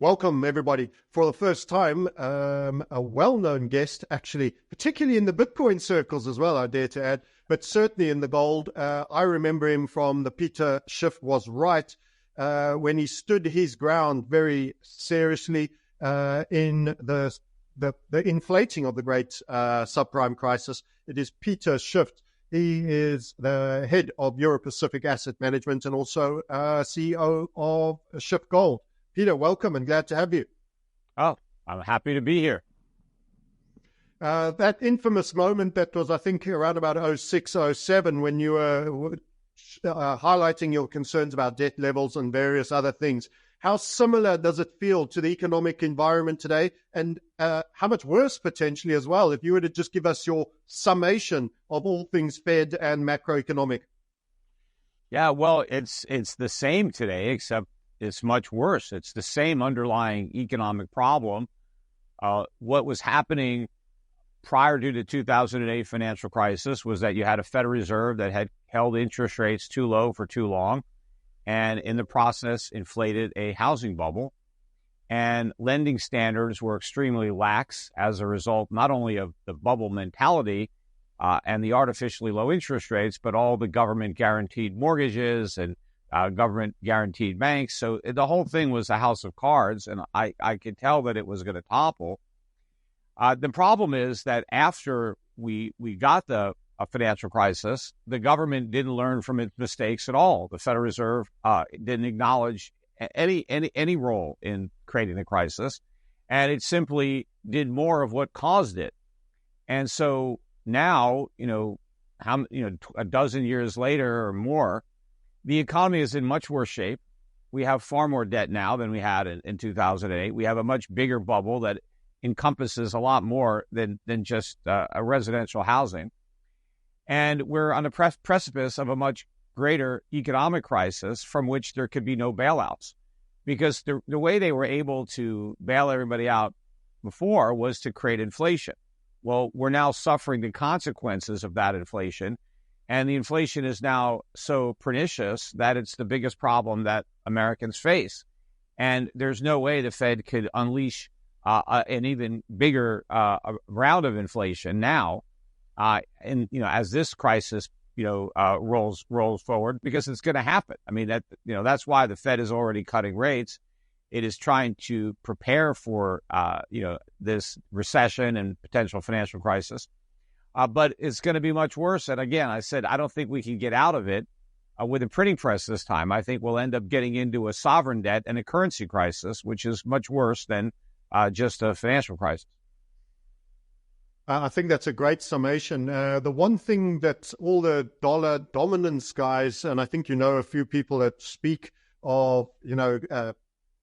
Welcome, everybody. For the first time, a well-known guest, actually, particularly in the Bitcoin circles as well, I dare to add, but certainly in the gold. I remember him from the Peter Schiff was right when he stood his ground very seriously in the inflating of the great subprime crisis. It is Peter Schiff. He is the head of Euro-Pacific Asset Management and also CEO of Schiff Gold. Peter, welcome and glad to have you. Oh, I'm happy to be here. That infamous moment that was, I think, around about 06, 07, when you were highlighting your concerns about debt levels and various other things. How similar does it feel to the economic environment today? And how much worse potentially as well, if you were to just give us your summation of all things Fed and macroeconomic? Yeah, well, it's the same today, except it's much worse. It's the same underlying economic problem. What was happening prior to the 2008 financial crisis was that you had a Federal Reserve that had held interest rates too low for too long, and in the process inflated a housing bubble. And lending standards were extremely lax as a result, not only of the bubble mentality and the artificially low interest rates, but all the government guaranteed mortgages and government guaranteed banks. So the whole thing was a house of cards, and I could tell that it was going to topple. The problem is that after we got the financial crisis, the government didn't learn from its mistakes at all. The Federal Reserve didn't acknowledge any role in creating the crisis, and it simply did more of what caused it. And so now, a dozen years later or more, the economy is in much worse shape. We have far more debt now than we had in 2008. We have a much bigger bubble that encompasses a lot more than just a residential housing. And we're on the precipice of a much greater economic crisis from which there could be no bailouts. Because the way they were able to bail everybody out before was to create inflation. Well, we're now suffering the consequences of that inflation. And the inflation is now so pernicious that it's the biggest problem that Americans face. And there's no way the Fed could unleash an even bigger round of inflation now, as this crisis rolls forward, because it's going to happen. I mean, that's why the Fed is already cutting rates. It is trying to prepare for this recession and potential financial crisis. But it's going to be much worse. And again, I said, I don't think we can get out of it with a printing press this time. I think we'll end up getting into a sovereign debt and a currency crisis, which is much worse than just a financial crisis. I think that's a great summation. The one thing that all the dollar dominance guys, and I think a few people that speak of,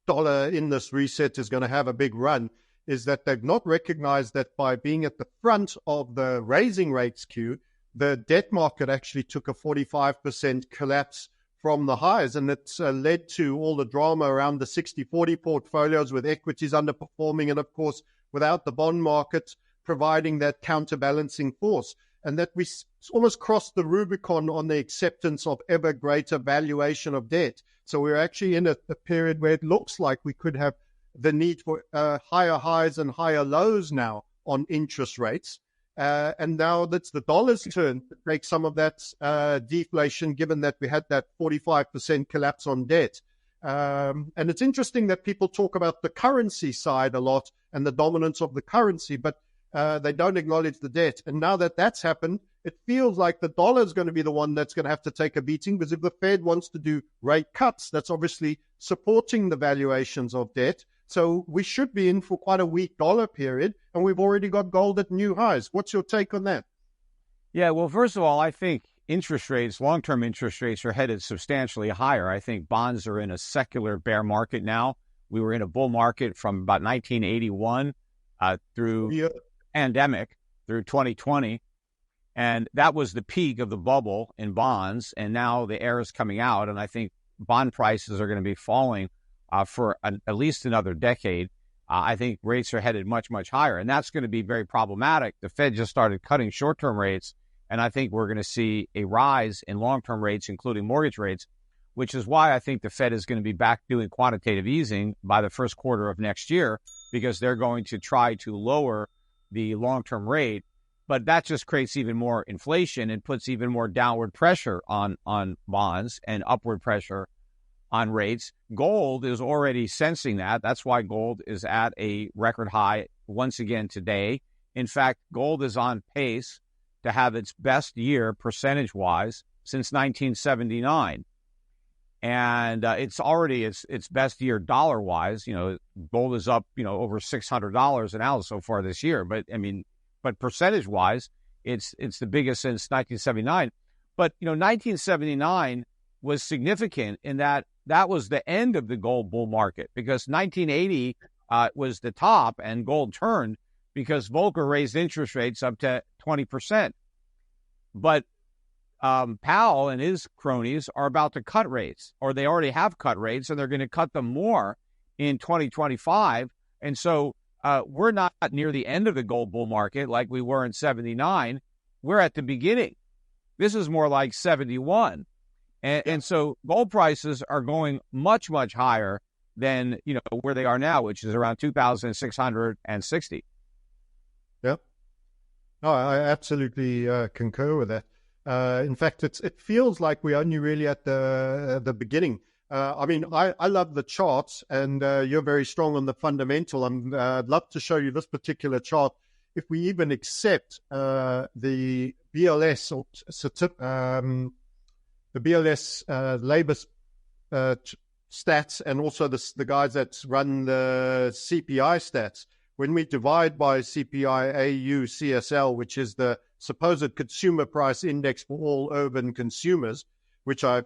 dollar in this reset is going to have a big run, is that they've not recognized that by being at the front of the raising rates queue, the debt market actually took a 45% collapse from the highs. And it's led to all the drama around the 60-40 portfolios with equities underperforming. And of course, without the bond market providing that counterbalancing force. And that we almost crossed the Rubicon on the acceptance of ever greater valuation of debt. So we're actually in a period where it looks like we could have the need for higher highs and higher lows now on interest rates. And now that's the dollar's turn to take some of that deflation, given that we had that 45% collapse on debt. And it's interesting that people talk about the currency side a lot and the dominance of the currency, but they don't acknowledge the debt. And now that that's happened, it feels like the dollar is going to be the one that's going to have to take a beating, because if the Fed wants to do rate cuts, that's obviously supporting the valuations of debt. So we should be in for quite a weak dollar period, and we've already got gold at new highs. What's your take on that? Yeah, well, first of all, I think interest rates, long-term interest rates, are headed substantially higher. I think bonds are in a secular bear market now. We were in a bull market from about 1981 through pandemic through 2020. And that was the peak of the bubble in bonds. And now the air is coming out. And I think bond prices are going to be falling for at least another decade. I think rates are headed much, much higher. And that's going to be very problematic. The Fed just started cutting short-term rates. And I think we're going to see a rise in long-term rates, including mortgage rates. which is why I think the Fed is going to be back doing quantitative easing by the first quarter of next year, because they're going to try to lower the long-term rate. But that just creates even more inflation and puts even more downward pressure on bonds and upward pressure on rates. Gold is already sensing that. That's why gold is at a record high once again today. In fact, gold is on pace to have its best year percentage-wise since 1979. And it's already its best year dollar-wise. Gold is up, over $600 an ounce so far this year. But percentage-wise, it's the biggest since 1979. But 1979 was significant in that was the end of the gold bull market, because 1980 was the top and gold turned because Volcker raised interest rates up to 20%. But Powell and his cronies are about to cut rates, or they already have cut rates, and they're going to cut them more in 2025. And so we're not near the end of the gold bull market like we were in 79. We're at the beginning. This is more like 71. And so gold prices are going much, much higher than, where they are now, which is around 2,660. Yep. No, I absolutely concur with that. In fact, it feels like we're only really at the beginning. I love the charts, and you're very strong on the fundamental. I'd love to show you this particular chart. If we even accept the BLS or the BLS labor stats, and also the guys that run the CPI stats, when we divide by CPI AU CSL, which is the supposed consumer price index for all urban consumers, which I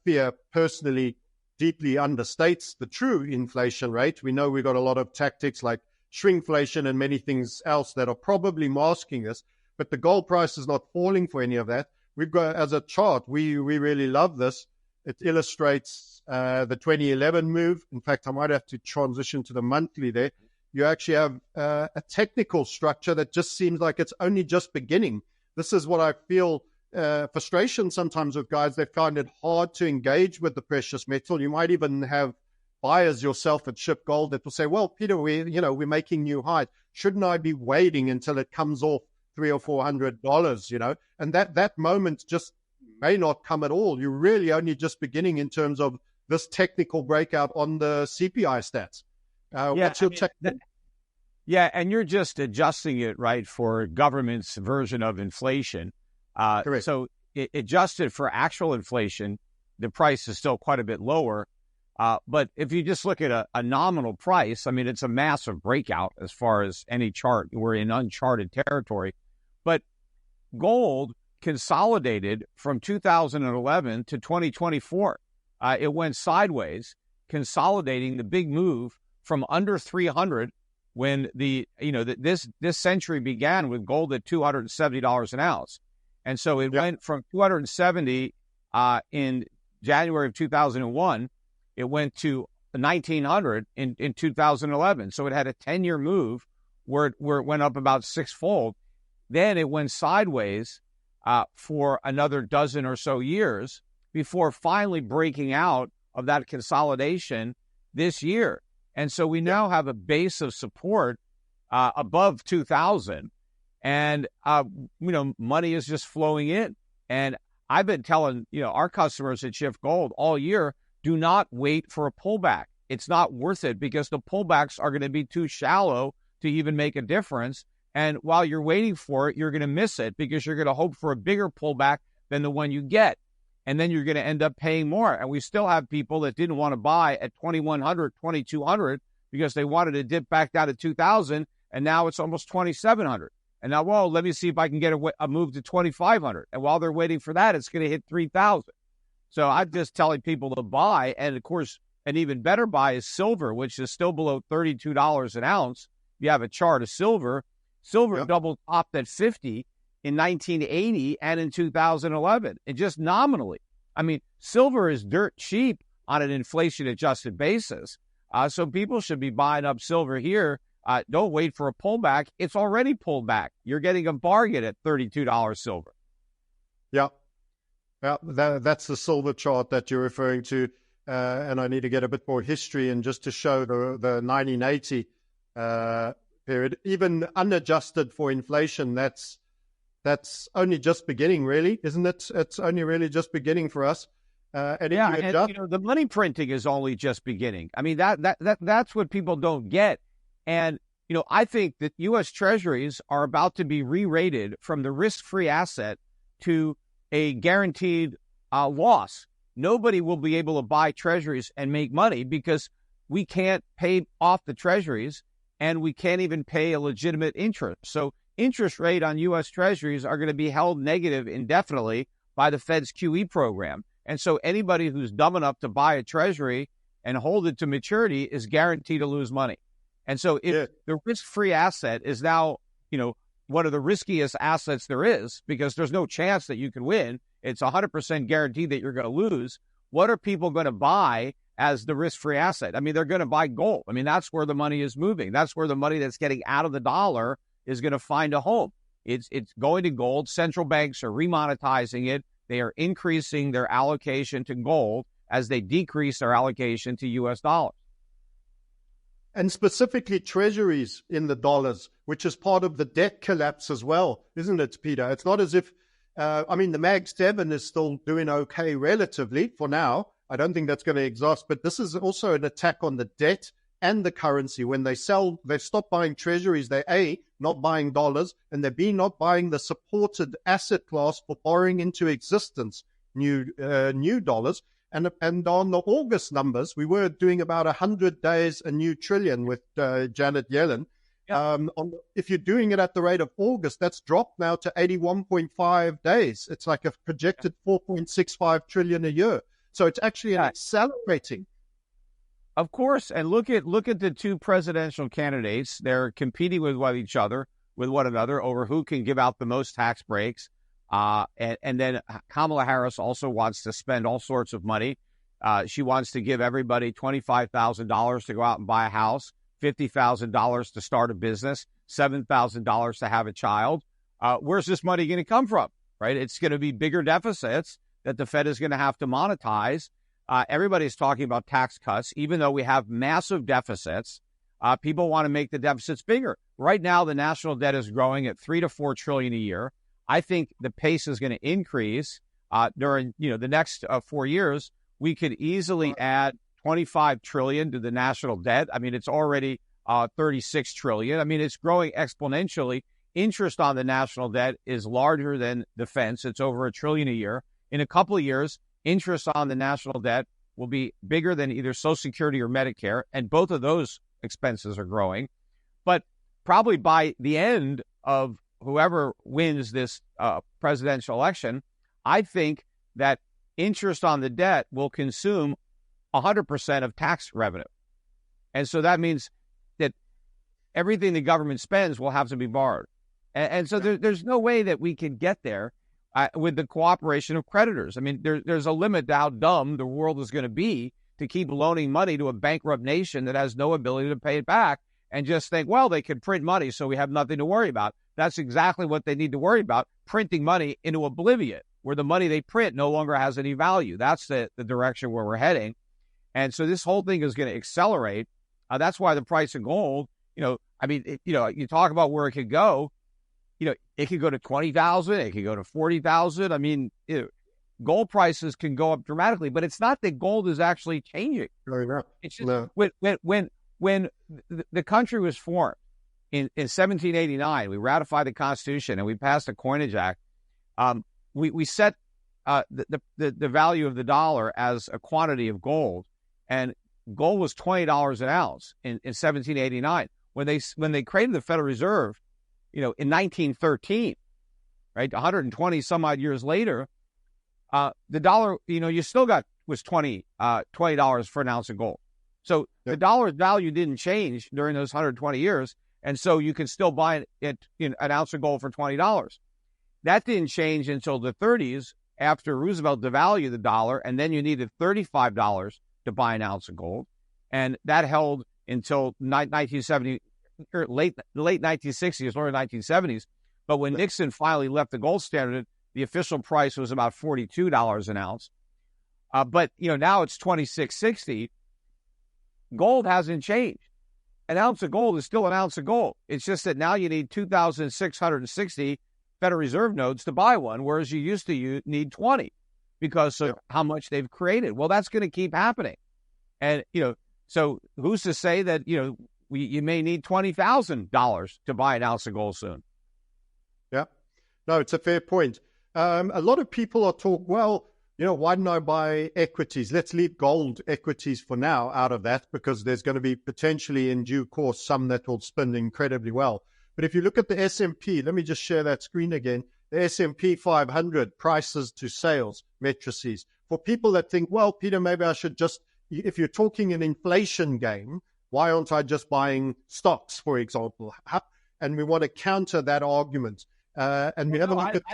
fear personally deeply understates the true inflation rate. We know we've got a lot of tactics like shrinkflation and many things else that are probably masking this, but the gold price is not falling for any of that. We've got, as a chart, we really love this. It illustrates the 2011 move. In fact, I might have to transition to the monthly there. You actually have a technical structure that just seems like it's only just beginning. This is what I feel frustration sometimes with guys. They find it hard to engage with the precious metal. You might even have buyers yourself at Schiff Gold that will say, well, Peter, we're making new highs. Shouldn't I be waiting until it comes off $300 or $400, And that moment just may not come at all. You're really only just beginning in terms of this technical breakout on the CPI stats. What's your take? And you're just adjusting it, right, for government's version of inflation. Correct. So adjusted for actual inflation, the price is still quite a bit lower. But if you just look at a nominal price, it's a massive breakout as far as any chart. We're in uncharted territory. But gold consolidated from 2011 to 2024. It went sideways, consolidating the big move from under 300 when this century began with gold at $270 an ounce. And so it went from 270 in January of 2001. It went to 1900 in 2011. So it had a 10-year move where it went up about sixfold. Then it went sideways for another dozen or so years before finally breaking out of that consolidation this year. And so we now have a base of support above 2,000, and money is just flowing in. And I've been telling our customers at Schiff Gold all year, do not wait for a pullback. It's not worth it, because the pullbacks are going to be too shallow to even make a difference. And while you're waiting for it, you're going to miss it, because you're going to hope for a bigger pullback than the one you get. And then you're going to end up paying more. And we still have people that didn't want to buy at 2,100, 2,200 because they wanted to dip back down to 2,000. And now it's almost 2,700. And now, well, let me see if I can get a move to 2,500. And while they're waiting for that, it's going to hit 3,000. So I'm just telling people to buy. And of course, an even better buy is silver, which is still below $32 an ounce. You have a chart of silver. Silver double topped at 50 in 1980 and in 2011, and just nominally. Silver is dirt cheap on an inflation-adjusted basis. So people should be buying up silver here. Don't wait for a pullback. It's already pulled back. You're getting a bargain at $32 silver. Yeah. Yeah, that's the silver chart that you're referring to. And I need to get a bit more history and just to show the 1980 period, even unadjusted for inflation, that's only just beginning, really, isn't it? It's only really just beginning for us. And the money printing is only just beginning. I mean, that's what people don't get. And, I think that U.S. Treasuries are about to be re-rated from the risk-free asset to a guaranteed loss. Nobody will be able to buy treasuries and make money because we can't pay off the treasuries and we can't even pay a legitimate interest. So interest rate on U.S. Treasuries are going to be held negative indefinitely by the Fed's QE program. And so anybody who's dumb enough to buy a treasury and hold it to maturity is guaranteed to lose money. And so if the risk-free asset is now, one of the riskiest assets there is, because there's no chance that you can win, it's 100% guaranteed that you're going to lose. What are people going to buy as the risk-free asset? I mean, they're going to buy gold. I mean, that's where the money is moving. That's where the money that's getting out of the dollar is going to find a home. It's going to gold. Central banks are remonetizing it. They are increasing their allocation to gold as they decrease their allocation to U.S. dollars. And specifically treasuries in the dollars, which is part of the debt collapse as well, isn't it, Peter? It's not as if, the Mag 7 is still doing okay relatively for now. I don't think that's going to exhaust, but this is also an attack on the debt and the currency. When they stop buying treasuries, they're not buying dollars, and they're not buying the supported asset class for borrowing into existence new dollars. And on the August numbers, we were doing about 100 days a new trillion with Janet Yellen. Yep. If you're doing it at the rate of August, that's dropped now to 81.5 days. It's like a projected 4.65 trillion a year. So it's actually accelerating. Of course, and look at the two presidential candidates. They're competing with one another over who can give out the most tax breaks. And then Kamala Harris also wants to spend all sorts of money. She wants to give everybody $25,000 to go out and buy a house, $50,000 to start a business, $7,000 to have a child. Where's this money going to come from, right? It's going to be bigger deficits that the Fed is going to have to monetize. Everybody's talking about tax cuts, even though we have massive deficits. People want to make the deficits bigger. Right now, the national debt is growing at $3 to $4 trillion a year. I think the pace is going to increase during the next 4 years. We could easily add 25 trillion to the national debt. I mean, it's already 36 trillion. I mean, it's growing exponentially. Interest on the national debt is larger than defense. It's over $1 trillion a year. In a couple of years, interest on the national debt will be bigger than either Social Security or Medicare, and both of those expenses are growing. But probably by the end of whoever wins this presidential election, I think that interest on the debt will consume 100% of tax revenue. And so that means that everything the government spends will have to be borrowed. And so there's no way that we can get there with the cooperation of creditors. I mean, there's a limit to how dumb the world is going to be to keep loaning money to a bankrupt nation that has no ability to pay it back and just think, well, they can print money, so we have nothing to worry about. That's exactly what they need to worry about, printing money into oblivion, where the money they print no longer has any value. That's the direction where we're heading. And so this whole thing is going to accelerate. That's why the price of gold, you talk about where it could go. It could go to 20,000. It could go to 40,000. I mean, gold prices can go up dramatically, but it's not that gold is actually changing. It's just when the country was formed in 1789, we ratified the Constitution and we passed the Coinage Act. We set the value of the dollar as a quantity of gold, and gold was $20 an ounce in 1789. When they created the Federal Reserve, in 1913, right, 120 some odd years later, the dollar, you still was $20 for an ounce of gold. So the dollar's value didn't change during those 120 years, and so you can still buy it an ounce of gold for $20. That didn't change until the 30s, after Roosevelt devalued the dollar, and then you needed $35 to buy an ounce of gold, and that held until 1970, or late 1960s, early 1970s. But when Nixon finally left the gold standard, The official price was about $42 an ounce. But, now it's $26.60. Gold hasn't changed. An ounce of gold is still an ounce of gold. It's just that now you need 2,660 Federal Reserve notes to buy one, whereas you used to need 20 because of how much they've created. Well, that's going to keep happening. And, so who's to say that, you may need $20,000 to buy an ounce of gold soon? Yeah. No, it's a fair point. A lot of people are talking, well, why don't I buy equities? Let's leave gold equities for now out of that, because there's going to be potentially in due course some that will spin incredibly well. But if you look at the S&P, let me just share that screen again. The S&P 500 prices to sales matrices. For people that think, well, Peter, maybe I should just, if you're talking an inflation game, why aren't I just buying stocks, for example? And we want to counter that argument. And we have a look at...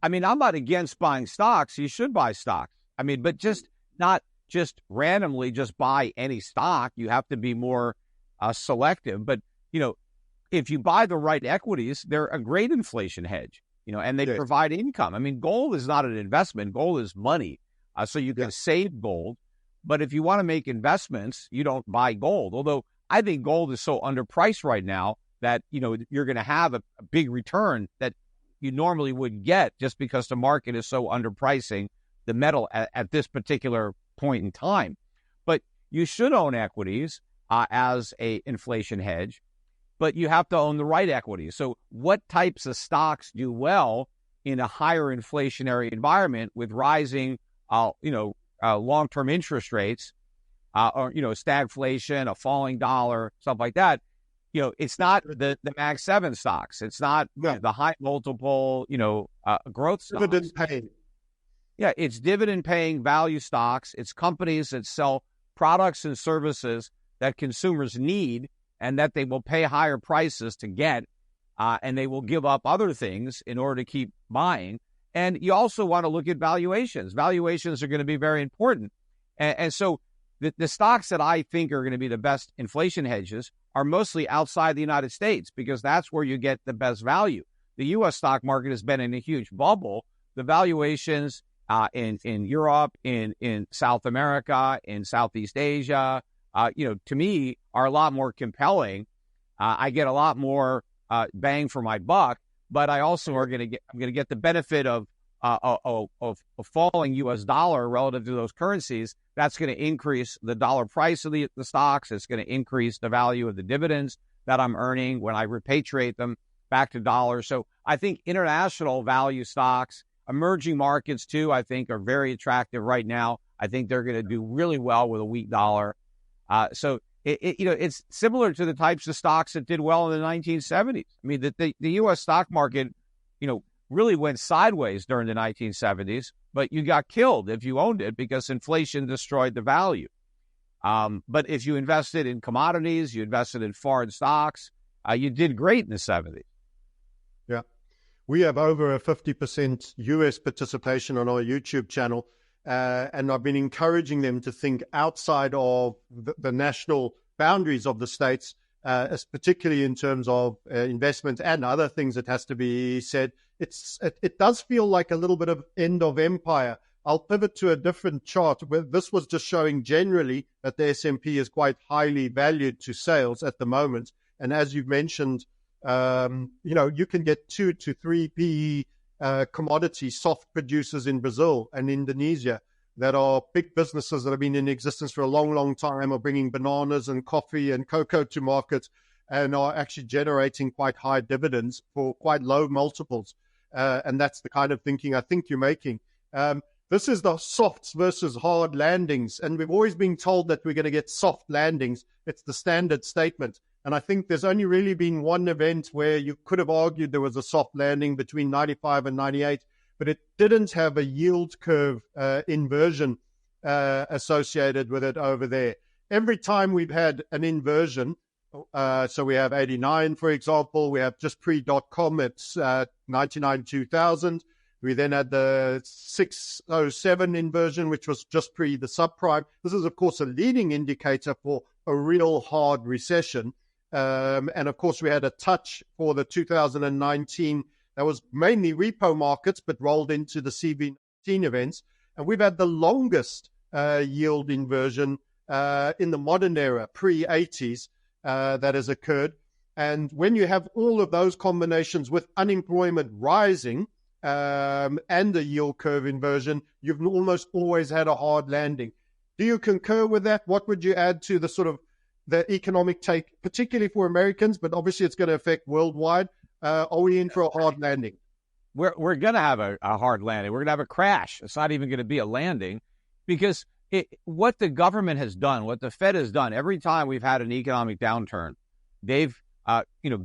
I'm not against buying stocks. You should buy stocks. But just not just randomly just buy any stock. You have to be more selective. But, if you buy the right equities, they're a great inflation hedge, and they provide income. Gold is not an investment. Gold is money. So you can save gold. But if you want to make investments, you don't buy gold. Although I think gold is so underpriced right now that, you're going to have a big return that you normally would get just because the market is so underpricing the metal at this particular point in time. But you should own equities as a inflation hedge, but you have to own the right equities. So what types of stocks do well in a higher inflationary environment with rising, long-term interest rates, or, stagflation, a falling dollar, stuff like that? It's not the Mag 7 stocks. It's not the high multiple, growth stocks. Dividend paying. Yeah, it's dividend paying value stocks. It's companies that sell products and services that consumers need and that they will pay higher prices to get, and they will give up other things in order to keep buying. And you also want to look at valuations. Valuations are going to be very important. And so the stocks that I think are going to be the best inflation hedges are mostly outside the United States, because that's where you get the best value. The U.S. stock market has been in a huge bubble. The valuations in Europe, in South America, in Southeast Asia, to me are a lot more compelling. I get a lot more bang for my buck, but I also I'm going to get the benefit of a falling U.S. dollar relative to those currencies. That's going to increase the dollar price of the stocks. It's going to increase the value of the dividends that I'm earning when I repatriate them back to dollars. So I think international value stocks, emerging markets too, I think are very attractive right now. I think they're going to do really well with a weak dollar. So it's similar to the types of stocks that did well in the 1970s. The U.S. stock market, really went sideways during the 1970s, but you got killed if you owned it because inflation destroyed the value. But if you invested in commodities, you invested in foreign stocks, you did great in the 70s. Yeah. We have over a 50% US participation on our YouTube channel, and I've been encouraging them to think outside of the national boundaries of the states, particularly in terms of investment and other things that has to be said. It does feel like a little bit of end of empire. I'll pivot to a different chart where this was just showing generally that the S&P is quite highly valued to sales at the moment. And as you've mentioned, you can get 2 to 3 PE commodity soft producers in Brazil and Indonesia that are big businesses that have been in existence for a long, long time, are bringing bananas and coffee and cocoa to market and are actually generating quite high dividends for quite low multiples. And that's the kind of thinking I think you're making. This is the softs versus hard landings. And we've always been told that we're going to get soft landings. It's the standard statement. And I think there's only really been one event where you could have argued there was a soft landing between 95 and 98, but it didn't have a yield curve inversion associated with it over there. Every time we've had an inversion, so we have 89, for example, we have just pre.com, it's 99, 2000. We then had the 607 inversion, which was just pre the subprime. This is, of course, a leading indicator for a real hard recession. And, of course, we had a touch for the 2019 That was mainly repo markets, but rolled into the CV19 events. And we've had the longest yield inversion in the modern era, pre-80s, that has occurred. And when you have all of those combinations with unemployment rising and a yield curve inversion, you've almost always had a hard landing. Do you concur with that? What would you add to the sort of the economic take, particularly for Americans, but obviously it's going to affect worldwide? Are we in for a hard landing? We're going to have a hard landing. We're going to have a crash. It's not even going to be a landing, because what the government has done, what the Fed has done, every time we've had an economic downturn, they've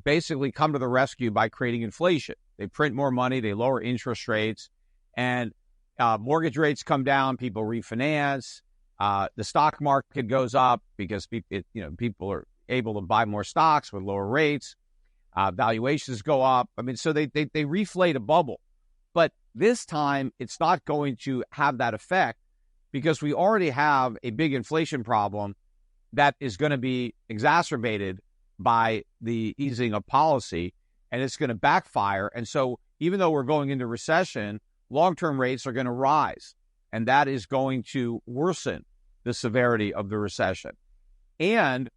basically come to the rescue by creating inflation. They print more money, they lower interest rates, and mortgage rates come down. People refinance. The stock market goes up because people are able to buy more stocks with lower rates. Valuations go up. I mean, so they reflate a bubble. But this time, it's not going to have that effect, because we already have a big inflation problem that is going to be exacerbated by the easing of policy, and it's going to backfire. And so even though we're going into recession, long-term rates are going to rise, and that is going to worsen the severity of the recession. And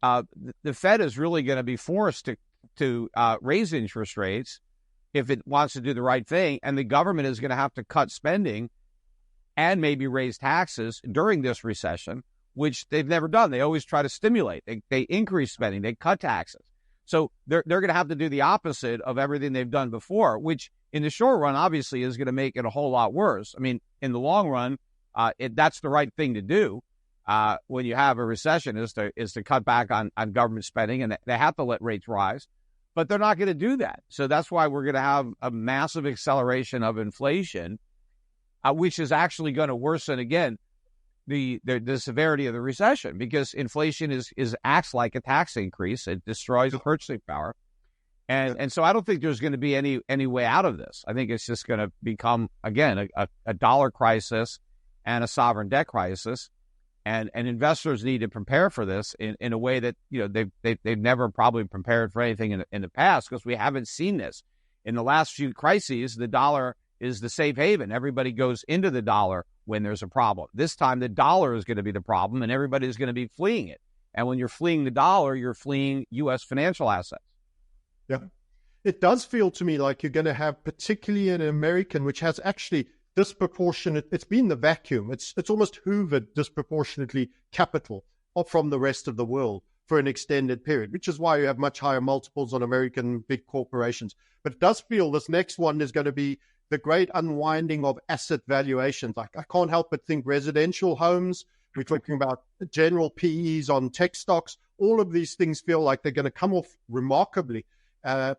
the Fed is really going to be forced to raise interest rates if it wants to do the right thing, and the government is going to have to cut spending and maybe raise taxes during this recession, which they've never done. They always try to stimulate. They increase spending. They cut taxes. So they're going to have to do the opposite of everything they've done before, which in the short run, obviously, is going to make it a whole lot worse. I mean, in the long run, that's the right thing to do when you have a recession, is to cut back on government spending, and they have to let rates rise. But they're not going to do that. So that's why we're going to have a massive acceleration of inflation, which is actually going to worsen, again, the severity of the recession, because inflation acts like a tax increase. It destroys purchasing power. And so I don't think there's going to be any way out of this. I think it's just going to become, again, a dollar crisis and a sovereign debt crisis. And investors need to prepare for this in a way that, they've never probably prepared for anything in the past, because we haven't seen this. In the last few crises, the dollar is the safe haven. Everybody goes into the dollar when there's a problem. This time, the dollar is going to be the problem, and everybody's going to be fleeing it. And when you're fleeing the dollar, you're fleeing U.S. financial assets. Yeah. It does feel to me like you're going to have, particularly an American, which has actually disproportionate, it's been the vacuum. It's almost hoovered disproportionately capital from the rest of the world for an extended period, which is why you have much higher multiples on American big corporations. But it does feel this next one is going to be the great unwinding of asset valuations. Like, I can't help but think residential homes, we're talking about general PEs on tech stocks. All of these things feel like they're going to come off remarkably.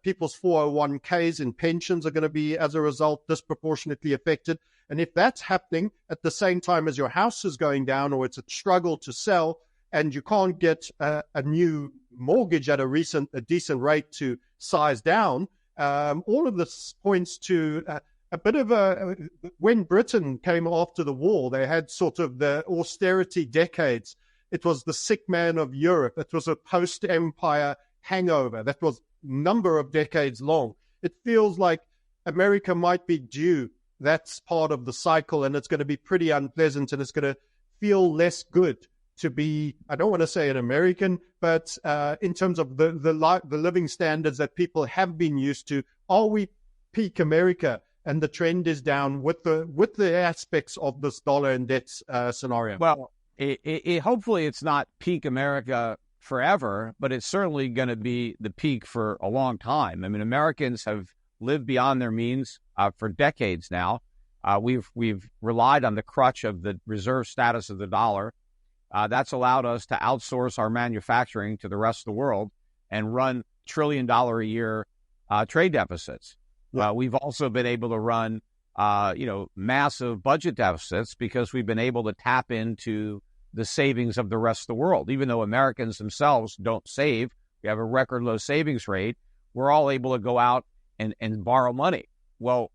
People's 401ks and pensions are going to be, as a result, disproportionately affected. And if that's happening at the same time as your house is going down, or it's a struggle to sell, and you can't get a new mortgage at a decent rate to size down, all of this points to a bit of when Britain came after the war, they had sort of the austerity decades. It was the sick man of Europe. It was a post-empire hangover that was number of decades long. It feels like America might be due. That's part of the cycle, and it's going to be pretty unpleasant, and it's going to feel less good to be, I don't want to say an American, but in terms of the living standards that people have been used to. Are we peak America, and the trend is down with the aspects of this dollar and debt scenario? Well, hopefully it's not peak America forever, but it's certainly going to be the peak for a long time. I mean, Americans have lived beyond their means for decades now. We've relied on the crutch of the reserve status of the dollar. That's allowed us to outsource our manufacturing to the rest of the world and run $1 trillion a year trade deficits. Yeah. We've also been able to run massive budget deficits because we've been able to tap into the savings of the rest of the world. Even though Americans themselves don't save, we have a record low savings rate, we're all able to go out and borrow money. Well,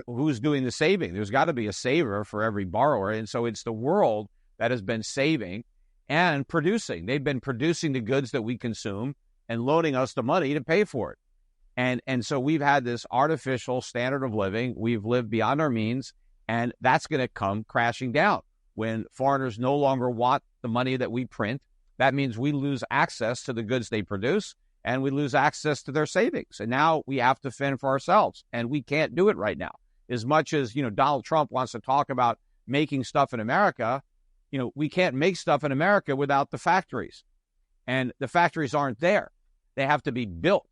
who's doing the saving? There's got to be a saver for every borrower. And so it's the world that has been saving and producing. They've been producing the goods that we consume and loaning us the money to pay for it. And so we've had this artificial standard of living. We've lived beyond our means, and that's going to come crashing down. When foreigners no longer want the money that we print, that means we lose access to the goods they produce, and we lose access to their savings. And now we have to fend for ourselves, and we can't do it right now. As much as, Donald Trump wants to talk about making stuff in America, we can't make stuff in America without the factories. And the factories aren't there. They have to be built.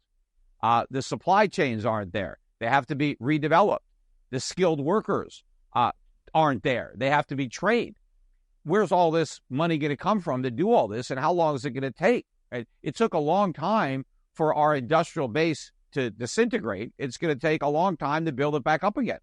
The supply chains aren't there. They have to be redeveloped. The skilled workers aren't there. They have to be trained. Where's all this money going to come from to do all this, and how long is it going to take? Right? It took a long time for our industrial base to disintegrate. It's going to take a long time to build it back up again.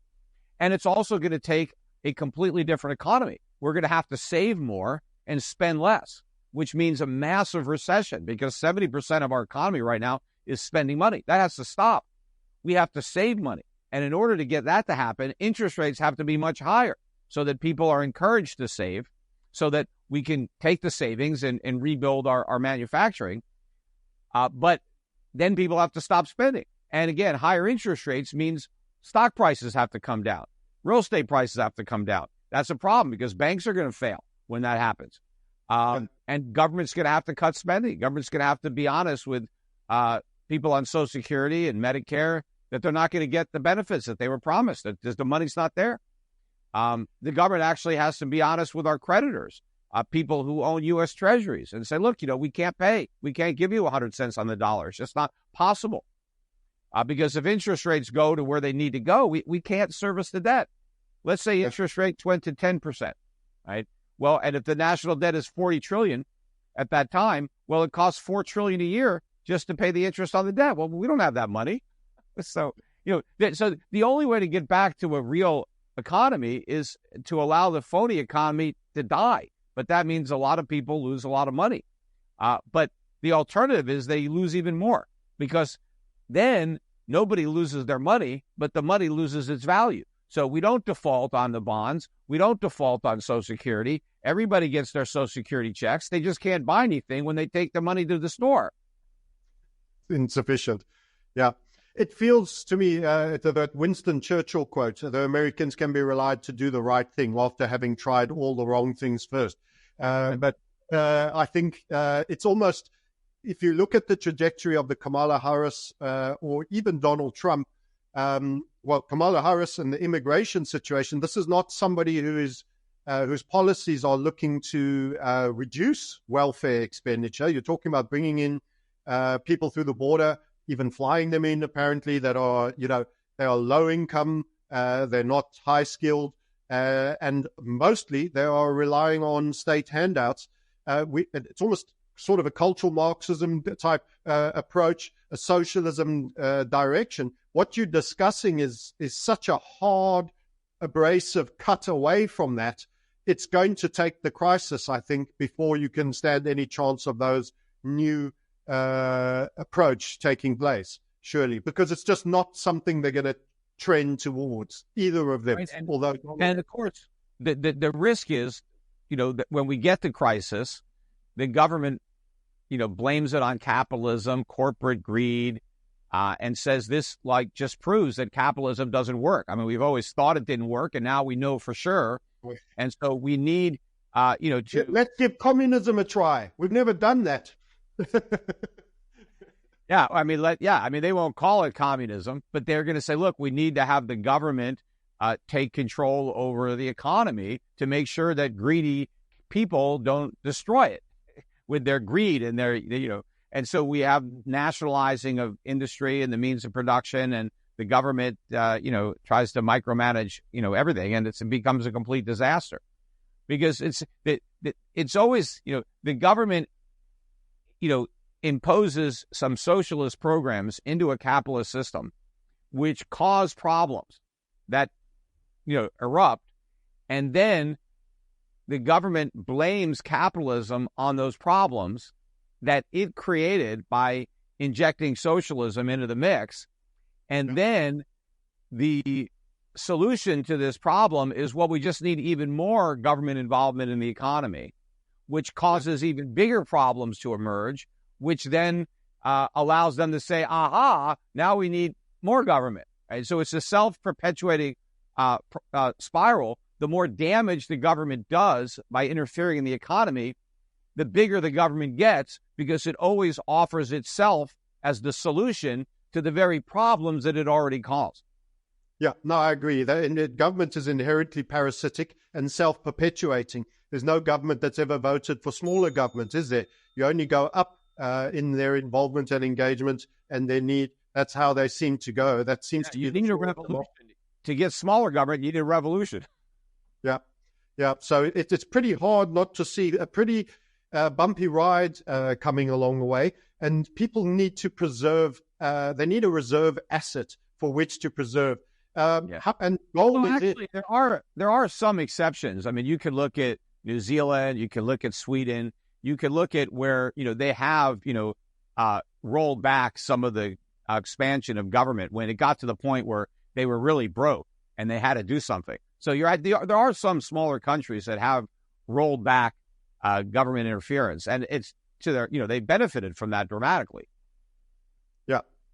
And it's also going to take a completely different economy. We're going to have to save more and spend less, which means a massive recession, because 70% of our economy right now is spending money. That has to stop. We have to save money. And in order to get that to happen, interest rates have to be much higher so that people are encouraged to save, so that we can take the savings and rebuild our manufacturing. But then people have to stop spending. And again, higher interest rates means stock prices have to come down. Real estate prices have to come down. That's a problem, because banks are going to fail when that happens. And government's going to have to cut spending. Government's going to have to be honest with people on Social Security and Medicare that they're not going to get the benefits that they were promised, that the money's not there. The government actually has to be honest with our creditors, people who own U.S. Treasuries, and say, look, we can't pay. We can't give you 100 cents on the dollar. It's just not possible. Because if interest rates go to where they need to go, we can't service the debt. Let's say interest rates went to 10%, right? Well, and if the national debt is $40 trillion at that time, well, it costs $4 trillion a year just to pay the interest on the debt. Well, we don't have that money. So, so the only way to get back to a real economy is to allow the phony economy to die. But that means a lot of people lose a lot of money. But the alternative is they lose even more, because then nobody loses their money, but the money loses its value. So we don't default on the bonds. We don't default on Social Security. Everybody gets their Social Security checks. They just can't buy anything when they take the money to the store. Insufficient. Yeah. It feels to me that Winston Churchill quote, the Americans can be relied to do the right thing after having tried all the wrong things first. But I think it's almost, if you look at the trajectory of the Kamala Harris or even Donald Trump, Kamala Harris and the immigration situation, this is not somebody who is whose policies are looking to reduce welfare expenditure. You're talking about bringing in people through the border, even flying them in, apparently, that are, they are low income, they're not high skilled, and mostly they are relying on state handouts. It's almost sort of a cultural Marxism type approach, a socialism direction. What you're discussing is such a hard, abrasive cut away from that. It's going to take the crisis, I think, before you can stand any chance of those new approach taking place, surely, because it's just not something they're going to trend towards, either of them. Right. And of course, the risk is, that when we get to crisis, the government, blames it on capitalism, corporate greed, and says this just proves that capitalism doesn't work. I mean, we've always thought it didn't work, and now we know for sure. And so we need, let's give communism a try. We've never done that. They won't call it communism, but they're going to say, look, we need to have the government take control over the economy to make sure that greedy people don't destroy it with their greed and their, and so we have nationalizing of industry and the means of production, and the government, tries to micromanage, everything, and it becomes a complete disaster, because it's always, the government, imposes some socialist programs into a capitalist system, which cause problems that, erupt. And then the government blames capitalism on those problems that it created by injecting socialism into the mix. And then the solution to this problem is, well, we just need even more government involvement in the economy, which causes even bigger problems to emerge, which then allows them to say, aha, now we need more government. Right? So it's a self-perpetuating spiral. The more damage the government does by interfering in the economy, the bigger the government gets, because it always offers itself as the solution to the very problems that it already caused. Yeah, no, I agree. Government is inherently parasitic and self-perpetuating. There's no government that's ever voted for smaller governments, is there? You only go up in their involvement and engagement and their need. That's how they seem to go. That seems to be... You need a revolution. To get smaller government, you need a revolution. Yeah, yeah. So it's pretty hard not to see a pretty bumpy ride coming along the way. And people need to preserve, they need a reserve asset for which to preserve. And gold actually, there are some exceptions. I mean, you could look at New Zealand, you can look at Sweden, you can look at where, they have, rolled back some of the expansion of government when it got to the point where they were really broke and they had to do something. So you're right. There are some smaller countries that have rolled back government interference, and it's to their, they benefited from that dramatically.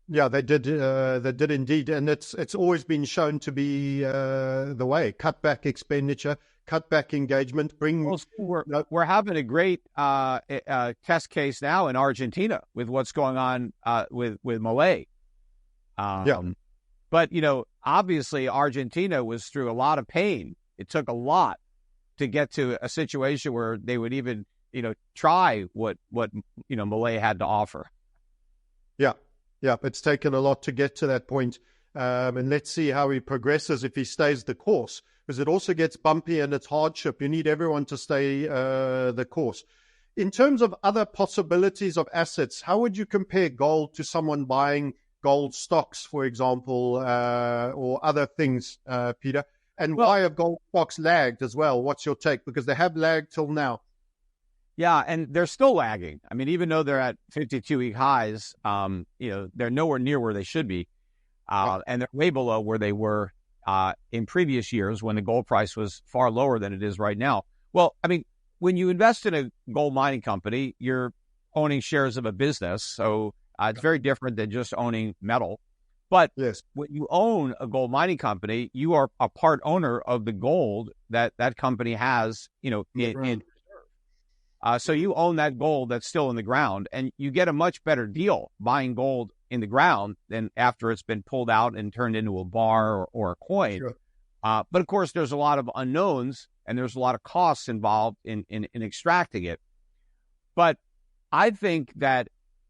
Yeah, they did. They did indeed, and it's always been shown to be the way. Cut back expenditure, cut back engagement. We're having a great test case now in Argentina with what's going on with Milei. But obviously Argentina was through a lot of pain. It took a lot to get to a situation where they would even try what Milei had to offer. Yeah, it's taken a lot to get to that point. And let's see how he progresses if he stays the course, because it also gets bumpy and it's hardship. You need everyone to stay the course. In terms of other possibilities of assets, how would you compare gold to someone buying gold stocks, for example, or other things, Peter? And why have gold stocks lagged as well? What's your take? Because they have lagged till now. Yeah, and they're still lagging. I mean, even though they're at 52-week highs, they're nowhere near where they should be. And they're way below where they were in previous years when the gold price was far lower than it is right now. Well, I mean, when you invest in a gold mining company, you're owning shares of a business. So it's very different than just owning metal. But when you own a gold mining company, you are a part owner of the gold that company has, in so you own that gold that's still in the ground, and you get a much better deal buying gold in the ground than after it's been pulled out and turned into a bar or a coin. Sure. But of course, there's a lot of unknowns and there's a lot of costs involved in extracting it. But I think that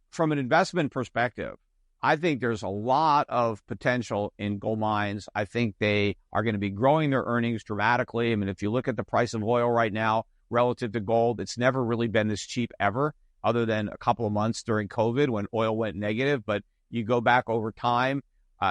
from an investment perspective, I think there's a lot of potential in gold mines. I think they are going to be growing their earnings dramatically. I mean, if you look at the price of oil right now, relative to gold, it's never really been this cheap ever, other than a couple of months during COVID when oil went negative. But you go back over time,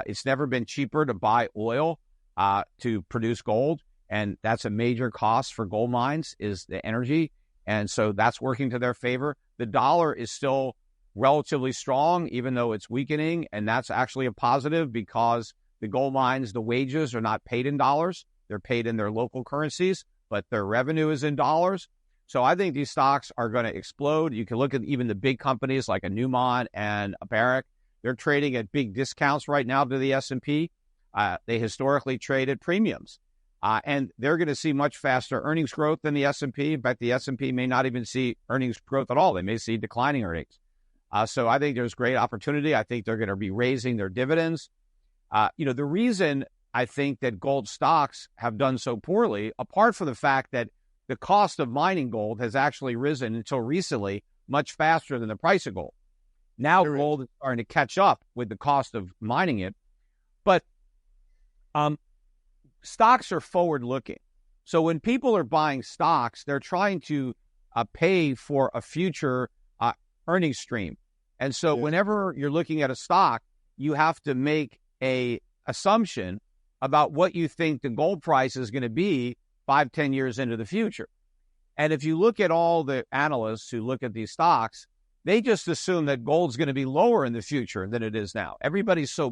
it's never been cheaper to buy oil to produce gold. And that's a major cost for gold mines, is the energy. And so that's working to their favor. The dollar is still relatively strong, even though it's weakening. And that's actually a positive, because the gold mines, the wages are not paid in dollars. They're paid in their local currencies, but their revenue is in dollars. So I think these stocks are going to explode. You can look at even the big companies like a Newmont and a Barrick. They're trading at big discounts right now to the S&P. They historically trade at premiums. And they're going to see much faster earnings growth than the S&P. In fact, the S&P may not even see earnings growth at all. They may see declining earnings. So I think there's great opportunity. I think they're going to be raising their dividends. The reason I think that gold stocks have done so poorly, apart from the fact that the cost of mining gold has actually risen until recently much faster than the price of gold. Now gold is starting to catch up with the cost of mining it. But stocks are forward-looking. So when people are buying stocks, they're trying to pay for a future earnings stream. And so whenever you're looking at a stock, you have to make a assumption about what you think the gold price is going to be 5-10 years into the future. And if you look at all the analysts who look at these stocks, they just assume that gold's going to be lower in the future than it is now. Everybody's so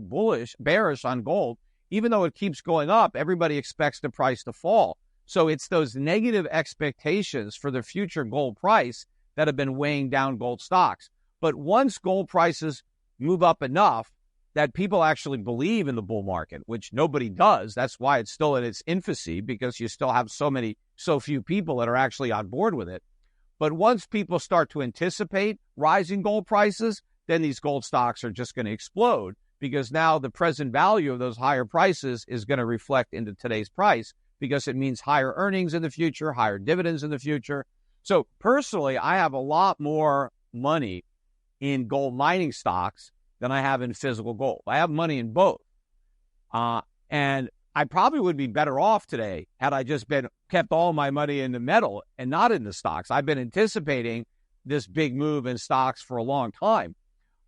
bearish on gold. Even though it keeps going up, everybody expects the price to fall. So it's those negative expectations for the future gold price that have been weighing down gold stocks. But once gold prices move up enough that people actually believe in the bull market, which nobody does, that's why it's still in its infancy, because you still have so few people that are actually on board with it. But once people start to anticipate rising gold prices, then these gold stocks are just going to explode, because now the present value of those higher prices is going to reflect into today's price, because it means higher earnings in the future, higher dividends in the future. So personally, I have a lot more money in gold mining stocks than I have in physical gold. I have money in both. And I probably would be better off today had I just kept all my money in the metal and not in the stocks. I've been anticipating this big move in stocks for a long time,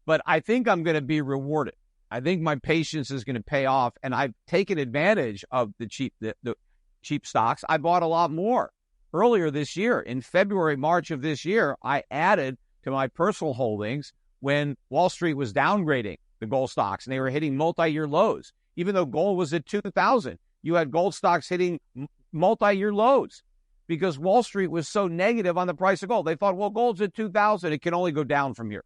but I think I'm going to be rewarded. I think my patience is going to pay off, and I've taken advantage of the cheap stocks. I bought a lot more earlier this year. In February, March of this year, I added to my personal holdings when Wall Street was downgrading the gold stocks and they were hitting multi-year lows. Even though gold was at 2,000, you had gold stocks hitting multi-year lows because Wall Street was so negative on the price of gold. They thought, well, gold's at 2,000. It can only go down from here.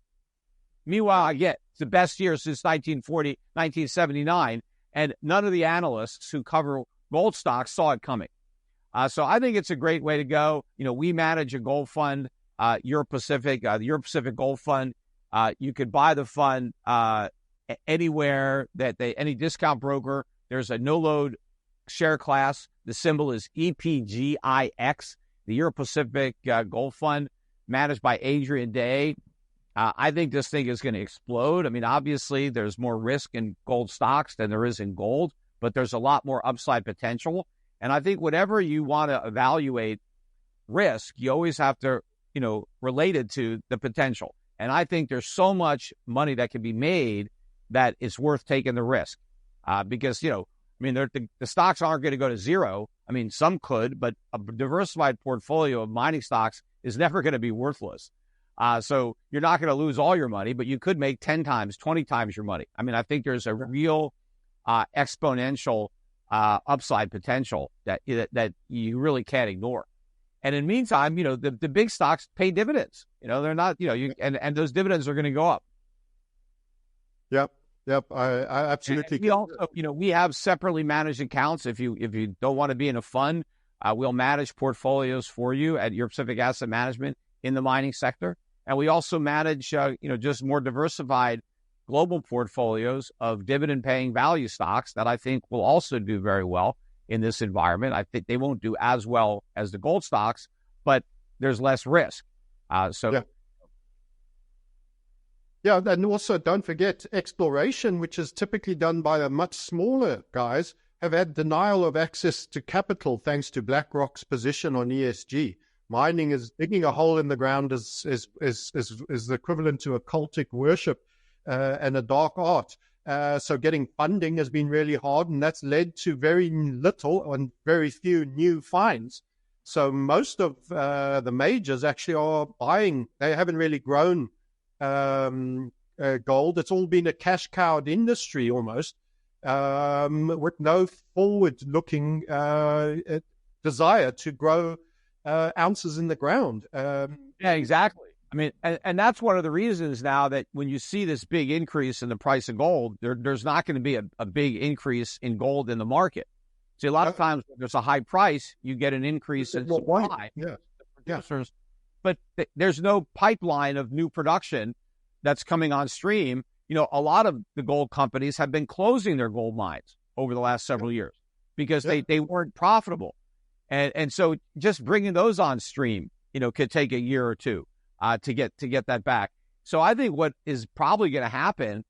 Meanwhile, it's the best year since 1940, 1979, and none of the analysts who cover gold stocks saw it coming. So I think it's a great way to go. We manage a gold fund, Europe Pacific, the Europe Pacific Gold Fund. You could buy the fund anywhere any discount broker. There's a no-load share class. The symbol is EPGIX, the Europe Pacific Gold Fund, managed by Adrian Day. I think this thing is going to explode. I mean, obviously, there's more risk in gold stocks than there is in gold, but there's a lot more upside potential. And I think whenever you want to evaluate risk, you always have to, relate it to the potential. And I think there's so much money that can be made that it's worth taking the risk. Because, the stocks aren't going to go to zero. I mean, some could, but a diversified portfolio of mining stocks is never going to be worthless. So you're not going to lose all your money, but you could make 10 times, 20 times your money. I mean, I think there's a real exponential upside potential that you really can't ignore. And in the meantime, the big stocks pay dividends. They're not, and those dividends are going to go up. Yep. I absolutely. And we also, we have separately managed accounts. If you don't want to be in a fund, we'll manage portfolios for you at Europe Pacific Asset Management in the mining sector. And we also manage, just more diversified global portfolios of dividend-paying value stocks that I think will also do very well in this environment. I think they won't do as well as the gold stocks, but there's less risk. Yeah, and also don't forget exploration, which is typically done by the much smaller guys, have had denial of access to capital thanks to BlackRock's position on ESG. Mining is digging a hole in the ground is equivalent to a cultic worship and a dark art. So getting funding has been really hard, and that's led to very little and very few new finds. So most of the majors actually are buying. They haven't really grown gold. It's all been a cash-cowed industry almost, with no forward-looking desire to grow ounces in the ground. Yeah, exactly. I mean, and that's one of the reasons now that when you see this big increase in the price of gold, there's not going to be a big increase in gold in the market. See, a lot of times when there's a high price, you get an increase in supply. Producers, but there's no pipeline of new production that's coming on stream. A lot of the gold companies have been closing their gold mines over the last several years because they weren't profitable. And so just bringing those on stream, could take a year or two to get that back. So I think what is probably going to happen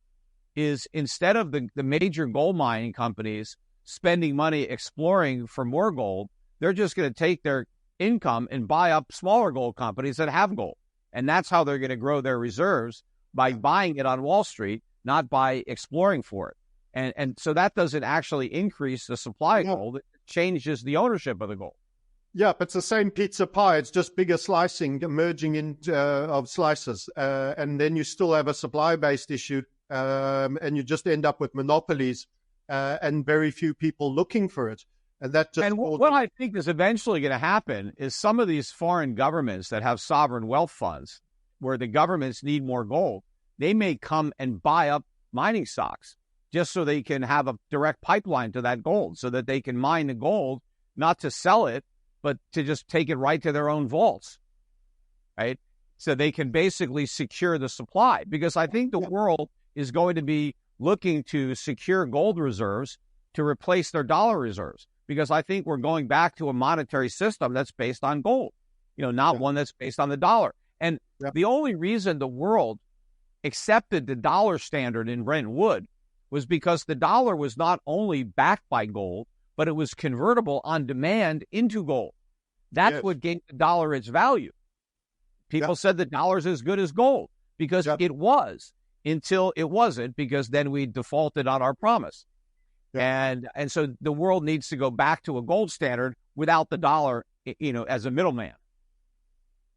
is instead of the major gold mining companies spending money exploring for more gold, they're just going to take their income and buy up smaller gold companies that have gold. And that's how they're going to grow their reserves, by buying it on Wall Street, not by exploring for it. And so that doesn't actually increase the supply of gold. It changes the ownership of the gold. Yeah, but it's the same pizza pie. It's just bigger slicing, merging of slices. And then you still have a supply-based issue, and you just end up with monopolies and very few people looking for it. And that just what I think is eventually going to happen is some of these foreign governments that have sovereign wealth funds, where the governments need more gold, they may come and buy up mining stocks just so they can have a direct pipeline to that gold, so that they can mine the gold, not to sell it, but to just take it right to their own vaults, right? So they can basically secure the supply, because I think the world is going to be looking to secure gold reserves to replace their dollar reserves, because I think we're going back to a monetary system that's based on gold, not one that's based on the dollar. And the only reason the world accepted the dollar standard in Bretton Woods was because the dollar was not only backed by gold, but it was convertible on demand into gold. That's what gave the dollar its value. People said the dollar's as good as gold, because it was, until it wasn't, because then we defaulted on our promise. And so the world needs to go back to a gold standard without the dollar, as a middleman.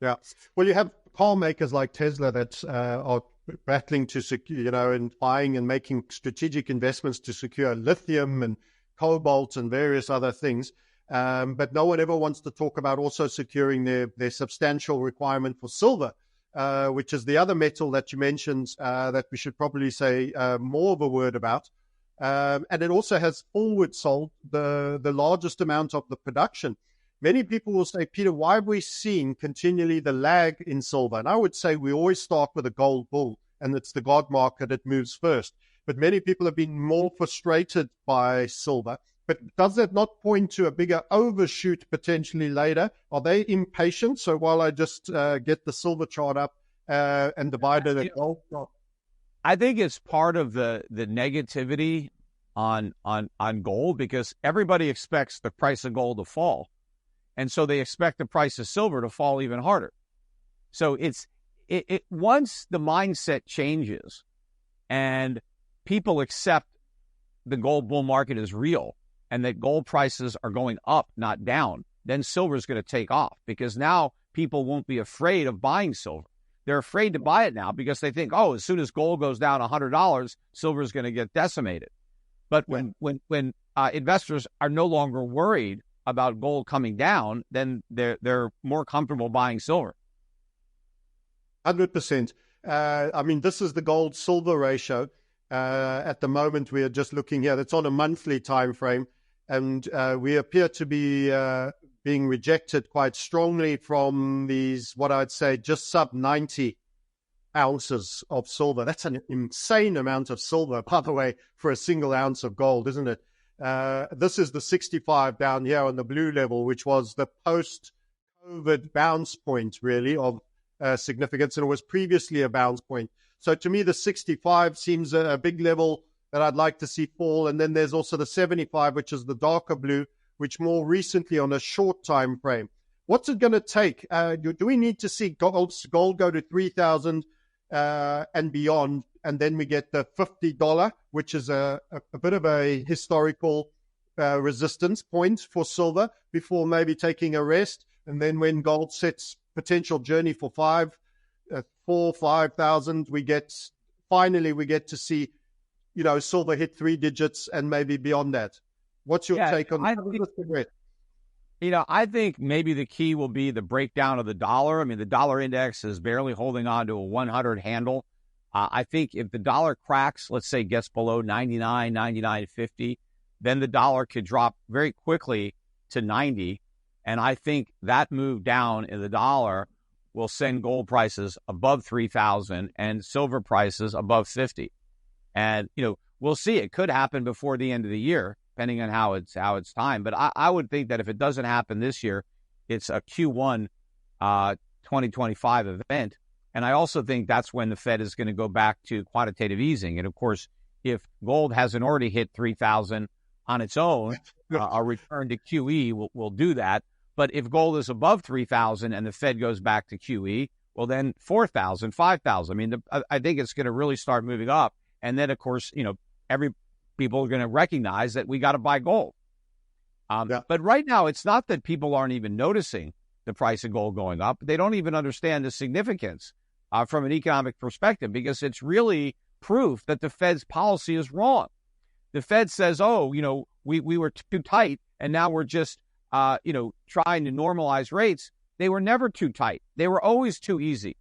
Yeah. Well, you have car makers like Tesla that are battling to secure, and buying and making strategic investments to secure lithium and cobalt and various other things. But no one ever wants to talk about also securing their substantial requirement for silver, which is the other metal that you mentioned that we should probably say more of a word about. And it also has forward sold the largest amount of the production. Many people will say, Peter, why are we seeing continually the lag in silver? And I would say we always start with a gold bull, and it's the God market that moves first. But many people have been more frustrated by silver. But does that not point to a bigger overshoot potentially later? Are they impatient? So while I just get the silver chart up and divide it at gold? I think it's part of the negativity on gold, because everybody expects the price of gold to fall. And so they expect the price of silver to fall even harder. So it's once the mindset changes and people accept the gold bull market is real and that gold prices are going up, not down, then silver is going to take off, because now people won't be afraid of buying silver. They're afraid to buy it now because they think, as soon as gold goes down $100, silver is going to get decimated. But when investors are no longer worried about gold coming down, then they're more comfortable buying silver. 100%. I mean, this is the gold-silver ratio. At the moment, we are just looking here. That's on a monthly time frame, and we appear to be being rejected quite strongly from these, what I'd say, just sub 90 ounces of silver. That's an insane amount of silver, by the way, for a single ounce of gold, isn't it? This is the 65 down here on the blue level, which was the post-COVID bounce point, really, of significance, and it was previously a bounce point. So to me, the 65 seems a big level that I'd like to see fall. And then there's also the 75, which is the darker blue, which more recently on a short time frame. What's it going to take? Do we need to see gold go to 3,000 and beyond, and then we get the $50, which is a bit of a historical resistance point for silver, before maybe taking a rest? And then when gold sets potential journey for 5,000, we get to see, silver hit 3 digits and maybe beyond that. What's your take on that? I think maybe the key will be the breakdown of the dollar. I mean, the dollar index is barely holding on to a 100 handle. I think if the dollar cracks, let's say gets below 99, 99.50, then the dollar could drop very quickly to 90. And I think that move down in the dollar will send gold prices above 3,000 and silver prices above 50. And, we'll see. It could happen before the end of the year, depending on how it's timed. But I would think that if it doesn't happen this year, it's a Q1 2025 event. And I also think that's when the Fed is going to go back to quantitative easing. And of course, if gold hasn't already hit 3,000 on its own, a return to QE will do that. But if gold is above 3,000 and the Fed goes back to QE, well, then 4,000, 5,000. I mean, I think it's going to really start moving up. And then, of course, every people are going to recognize that we got to buy gold. But right now, it's not that people aren't even noticing the price of gold going up. They don't even understand the significance from an economic perspective, because it's really proof that the Fed's policy is wrong. The Fed says, we were too tight, and now we're just trying to normalize rates. They were never too tight. They were always too easy.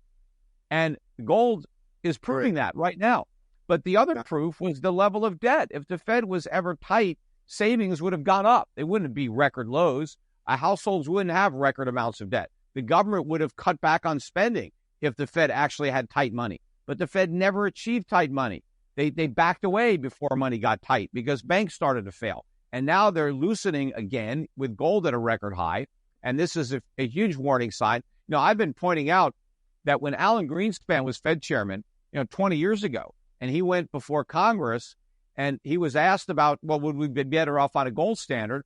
And gold is proving that right now. But the other proof was the level of debt. If the Fed was ever tight, savings would have gone up. They wouldn't be record lows. Households wouldn't have record amounts of debt. The government would have cut back on spending if the Fed actually had tight money. But the Fed never achieved tight money. They backed away before money got tight because banks started to fail. And now they're loosening again with gold at a record high. And this is a huge warning sign. I've been pointing out that when Alan Greenspan was Fed chairman, 20 years ago, and he went before Congress and he was asked about, well, would we be better off on a gold standard?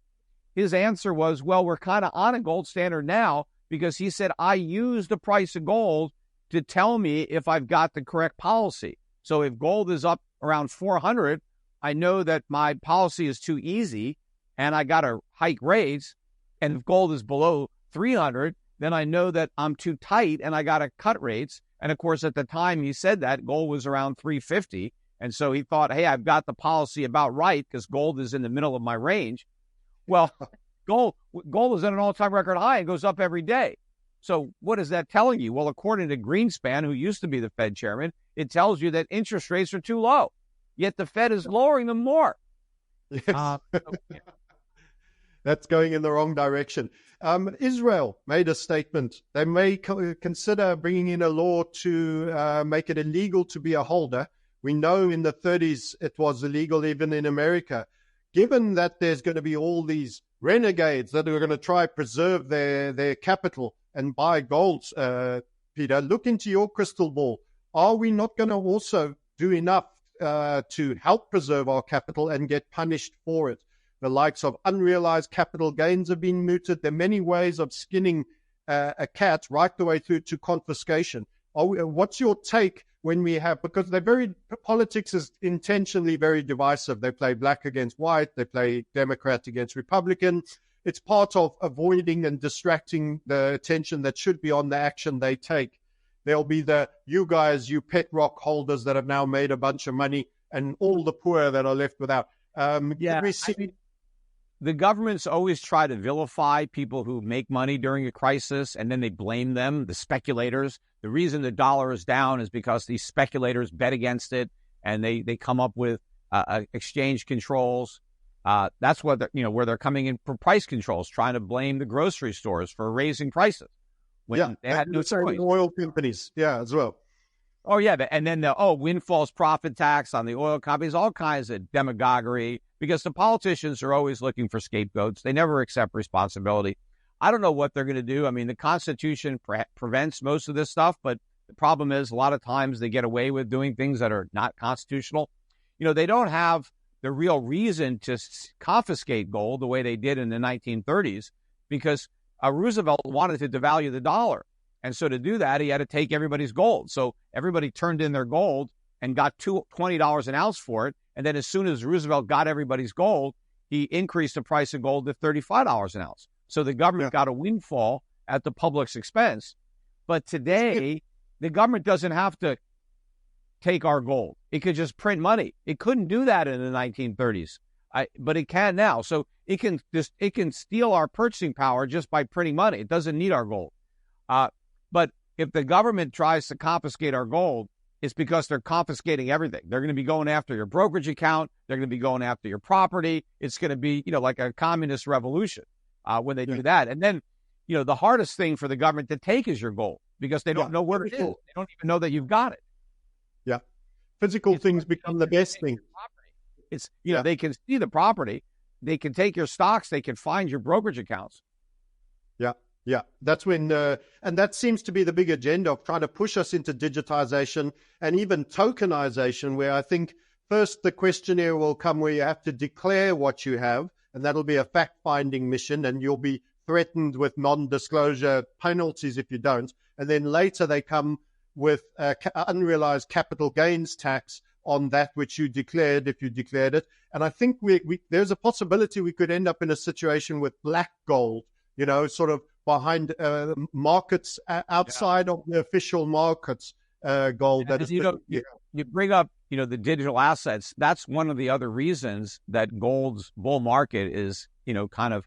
His answer was, well, we're kind of on a gold standard now, because he said, I use the price of gold to tell me if I've got the correct policy. So if gold is up around 400, I know that my policy is too easy and I got to hike rates. And if gold is below 300, then I know that I'm too tight and I got to cut rates. And of course, at the time he said that, gold was around 350. And so he thought, hey, I've got the policy about right because gold is in the middle of my range. Well, gold is at an all-time record high and goes up every day. So what is that telling you? Well, according to Greenspan, who used to be the Fed chairman, it tells you that interest rates are too low, yet the Fed is lowering them more. Yes. That's going in the wrong direction. Israel made a statement. They may consider bringing in a law to make it illegal to be a holder. We know in the 30s it was illegal even in America. Given that there's going to be all these renegades that are going to try to preserve their capital and buy gold, Peter, look into your crystal ball. Are we not going to also do enough to help preserve our capital and get punished for it? The likes of unrealized capital gains have been mooted. There are many ways of skinning a cat right the way through to confiscation. What's your take when we have, because politics is intentionally very divisive. They play black against white. They play Democrat against Republican. It's part of avoiding and distracting the attention that should be on the action they take. There'll be you pet rock holders that have now made a bunch of money, and all the poor that are left without. The governments always try to vilify people who make money during a crisis, and then they blame them, the speculators. The reason the dollar is down is because these speculators bet against it, and they come up with exchange controls. That's what where they're coming in for price controls, trying to blame the grocery stores for raising prices when they had no choice. Oil companies, as well. Oh, yeah. And then windfalls profit tax on the oil companies, all kinds of demagoguery, because the politicians are always looking for scapegoats. They never accept responsibility. I don't know what they're going to do. I mean, the Constitution prevents most of this stuff, but the problem is a lot of times they get away with doing things that are not constitutional. They don't have the real reason to confiscate gold the way they did in the 1930s, because Roosevelt wanted to devalue the dollar. And so to do that, he had to take everybody's gold. So everybody turned in their gold and got $20 an ounce for it. And then as soon as Roosevelt got everybody's gold, he increased the price of gold to $35 an ounce. So the government got a windfall at the public's expense. But today, the government doesn't have to take our gold. It could just print money. It couldn't do that in the 1930s, but it can now. So it can steal our purchasing power just by printing money. It doesn't need our gold. But if the government tries to confiscate our gold, it's because they're confiscating everything. They're going to be going after your brokerage account. They're going to be going after your property. It's going to be, like a communist revolution when they do that. And then, the hardest thing for the government to take is your gold, because they don't know where it is. They don't even know that you've got it. Yeah. Physical things become the best thing. It's, they can see the property. They can take your stocks. They can find your brokerage accounts. Yeah, that's when, and that seems to be the big agenda of trying to push us into digitization and even tokenization, where I think first the questionnaire will come where you have to declare what you have, and that'll be a fact-finding mission, and you'll be threatened with non-disclosure penalties if you don't. And then later they come with unrealized capital gains tax on that which you declared, if you declared it. And I think there's a possibility we could end up in a situation with black gold, sort of behind markets outside of the official markets, gold. That is, you bring up, the digital assets. That's one of the other reasons that gold's bull market is, kind of,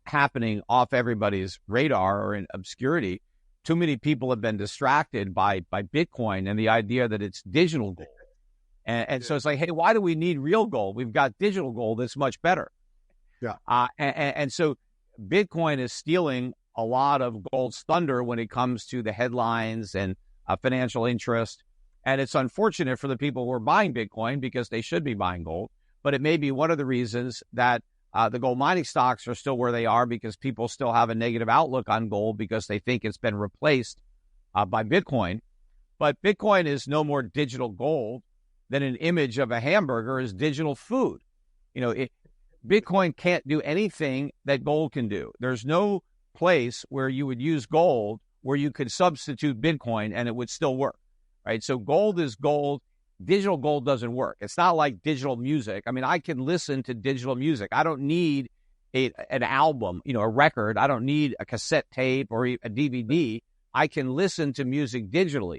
happening off everybody's radar or in obscurity, too many people have been distracted by Bitcoin and the idea that it's digital gold. And so it's like, hey, why do we need real gold? We've got digital gold that's much better. Yeah. And so Bitcoin is stealing a lot of gold's thunder when it comes to the headlines and financial interest. And it's unfortunate for the people who are buying Bitcoin because they should be buying gold. But it may be one of the reasons that the gold mining stocks are still where they are, because people still have a negative outlook on gold because they think it's been replaced by Bitcoin. But Bitcoin is no more digital gold than an image of a hamburger is digital food. Bitcoin can't do anything that gold can do. There's no place where you would use gold where you could substitute Bitcoin and it would still work, right? So gold is gold. Digital gold doesn't work. It's not like digital music. I mean, I can listen to digital music. I don't need an album, a record. I don't need a cassette tape or a DVD. I can listen to music digitally,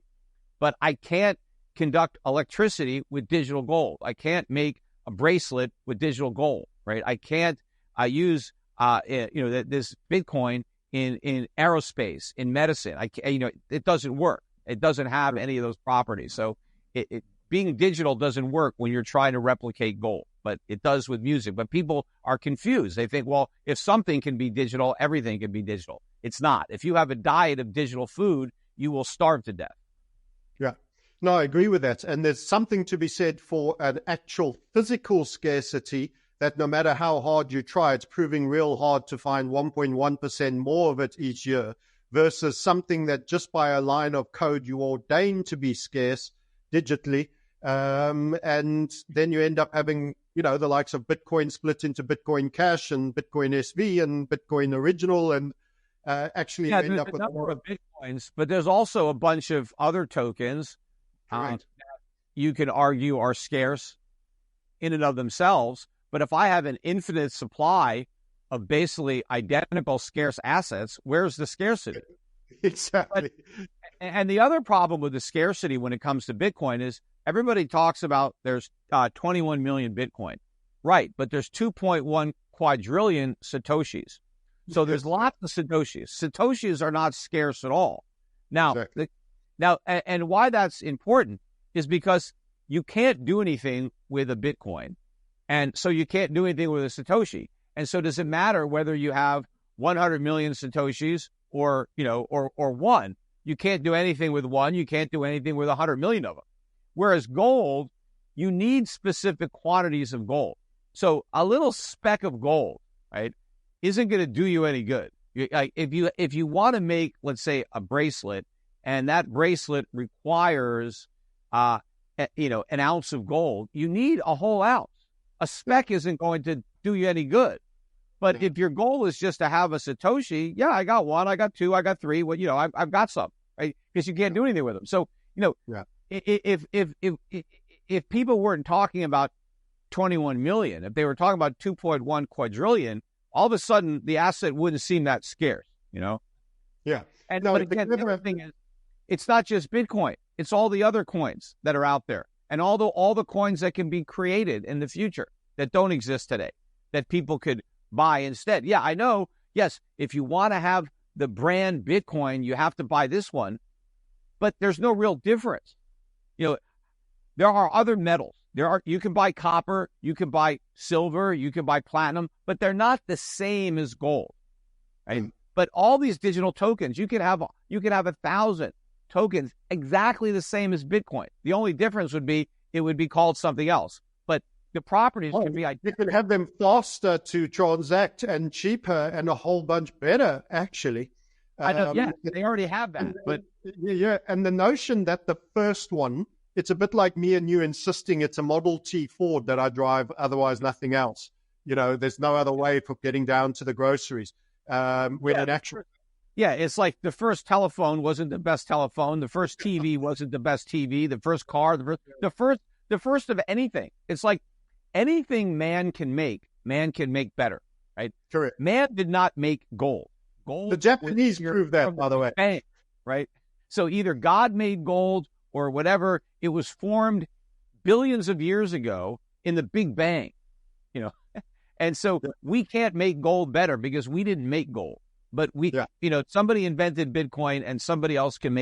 but I can't conduct electricity with digital gold. I can't make a bracelet with digital gold, right? I can't use this Bitcoin in aerospace, in medicine. It doesn't work. It doesn't have any of those properties. So being digital doesn't work when you're trying to replicate gold, but it does with music. But people are confused. They think, well, if something can be digital, everything can be digital. It's not. If you have a diet of digital food, you will starve to death. Yeah. No, I agree with that. And there's something to be said for an actual physical scarcity that no matter how hard you try, it's proving real hard to find 1.1% more of it each year versus something that just by a line of code you ordain to be scarce digitally. And then you end up having, the likes of Bitcoin split into Bitcoin Cash and Bitcoin SV and Bitcoin Original, and actually end up with more of Bitcoins. But there's also a bunch of other tokens that you can argue are scarce in and of themselves. But if I have an infinite supply of basically identical scarce assets, where's the scarcity? Exactly. And the other problem with the scarcity when it comes to Bitcoin is everybody talks about there's 21 million Bitcoin. Right, but there's 2.1 quadrillion Satoshis. So there's lots of Satoshis. Satoshis are not scarce at all. Now, exactly. And why that's important is because you can't do anything with a Bitcoin. And so you can't do anything with a Satoshi. And so does it matter whether you have 100 million Satoshis or one? You can't do anything with one. You can't do anything with 100 million of them. Whereas gold, you need specific quantities of gold. So a little speck of gold, right, isn't going to do you any good. If you want to make, let's say, a bracelet, and that bracelet requires, an ounce of gold, you need a whole ounce. A speck isn't going to do you any good. But if your goal is just to have a Satoshi, yeah, I got one, I got two, I got three. Well, I've got some, right? Because you can't do anything with them. So, if people weren't talking about 21 million, if they were talking about 2.1 quadrillion, all of a sudden the asset wouldn't seem that scarce, Yeah. But again, the other thing is, it's not just Bitcoin; it's all the other coins that are out there, and all the coins that can be created in the future that don't exist today, that people could buy instead. Yeah, I know. Yes, if you want to have the brand Bitcoin, you have to buy this one, but there's no real difference. There are other metals. You can buy copper, you can buy silver, you can buy platinum, but they're not the same as gold. Right? But all these digital tokens, you can have 1,000 tokens exactly the same as Bitcoin. The only difference would be it would be called something else. But the properties can be identical. You can have them faster to transact and cheaper and a whole bunch better, actually. I know, they already have that. But and the notion that the first one, it's a bit like me and you insisting it's a Model T Ford that I drive, otherwise nothing else. There's no other way for getting down to the groceries. It's like the first telephone wasn't the best telephone. The first TV wasn't the best TV. The first car, the first of anything. It's like anything man can make better, right? Correct. Man did not make gold. The Japanese proved that, by the way. Bang, right? So either God made gold or whatever. It was formed billions of years ago in the Big Bang, And so we can't make gold better because we didn't make gold. But somebody invented Bitcoin and somebody else can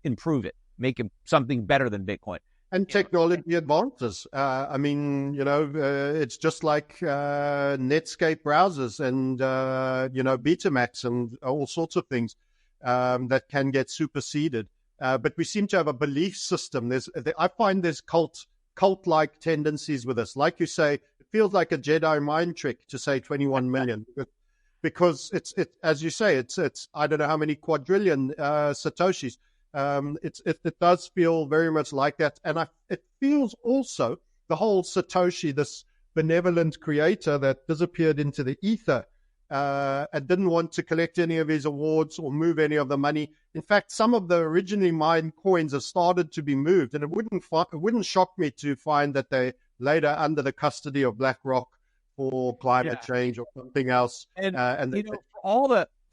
improve it, make it something better than Bitcoin. And technology advances. It's just like Netscape browsers and, Betamax and all sorts of things that can get superseded. But we seem to have a belief system. I find there's cult-like tendencies with us. Like you say, it feels like a Jedi mind trick to say 21 million. Because it's as you say, it's I don't know how many quadrillion Satoshis. It does feel very much like that, and it feels also the whole Satoshi, this benevolent creator that disappeared into the ether and didn't want to collect any of his awards or move any of the money. In fact, some of the originally mined coins have started to be moved, and it wouldn't shock me to find that they later under the custody of BlackRock for climate change or something else.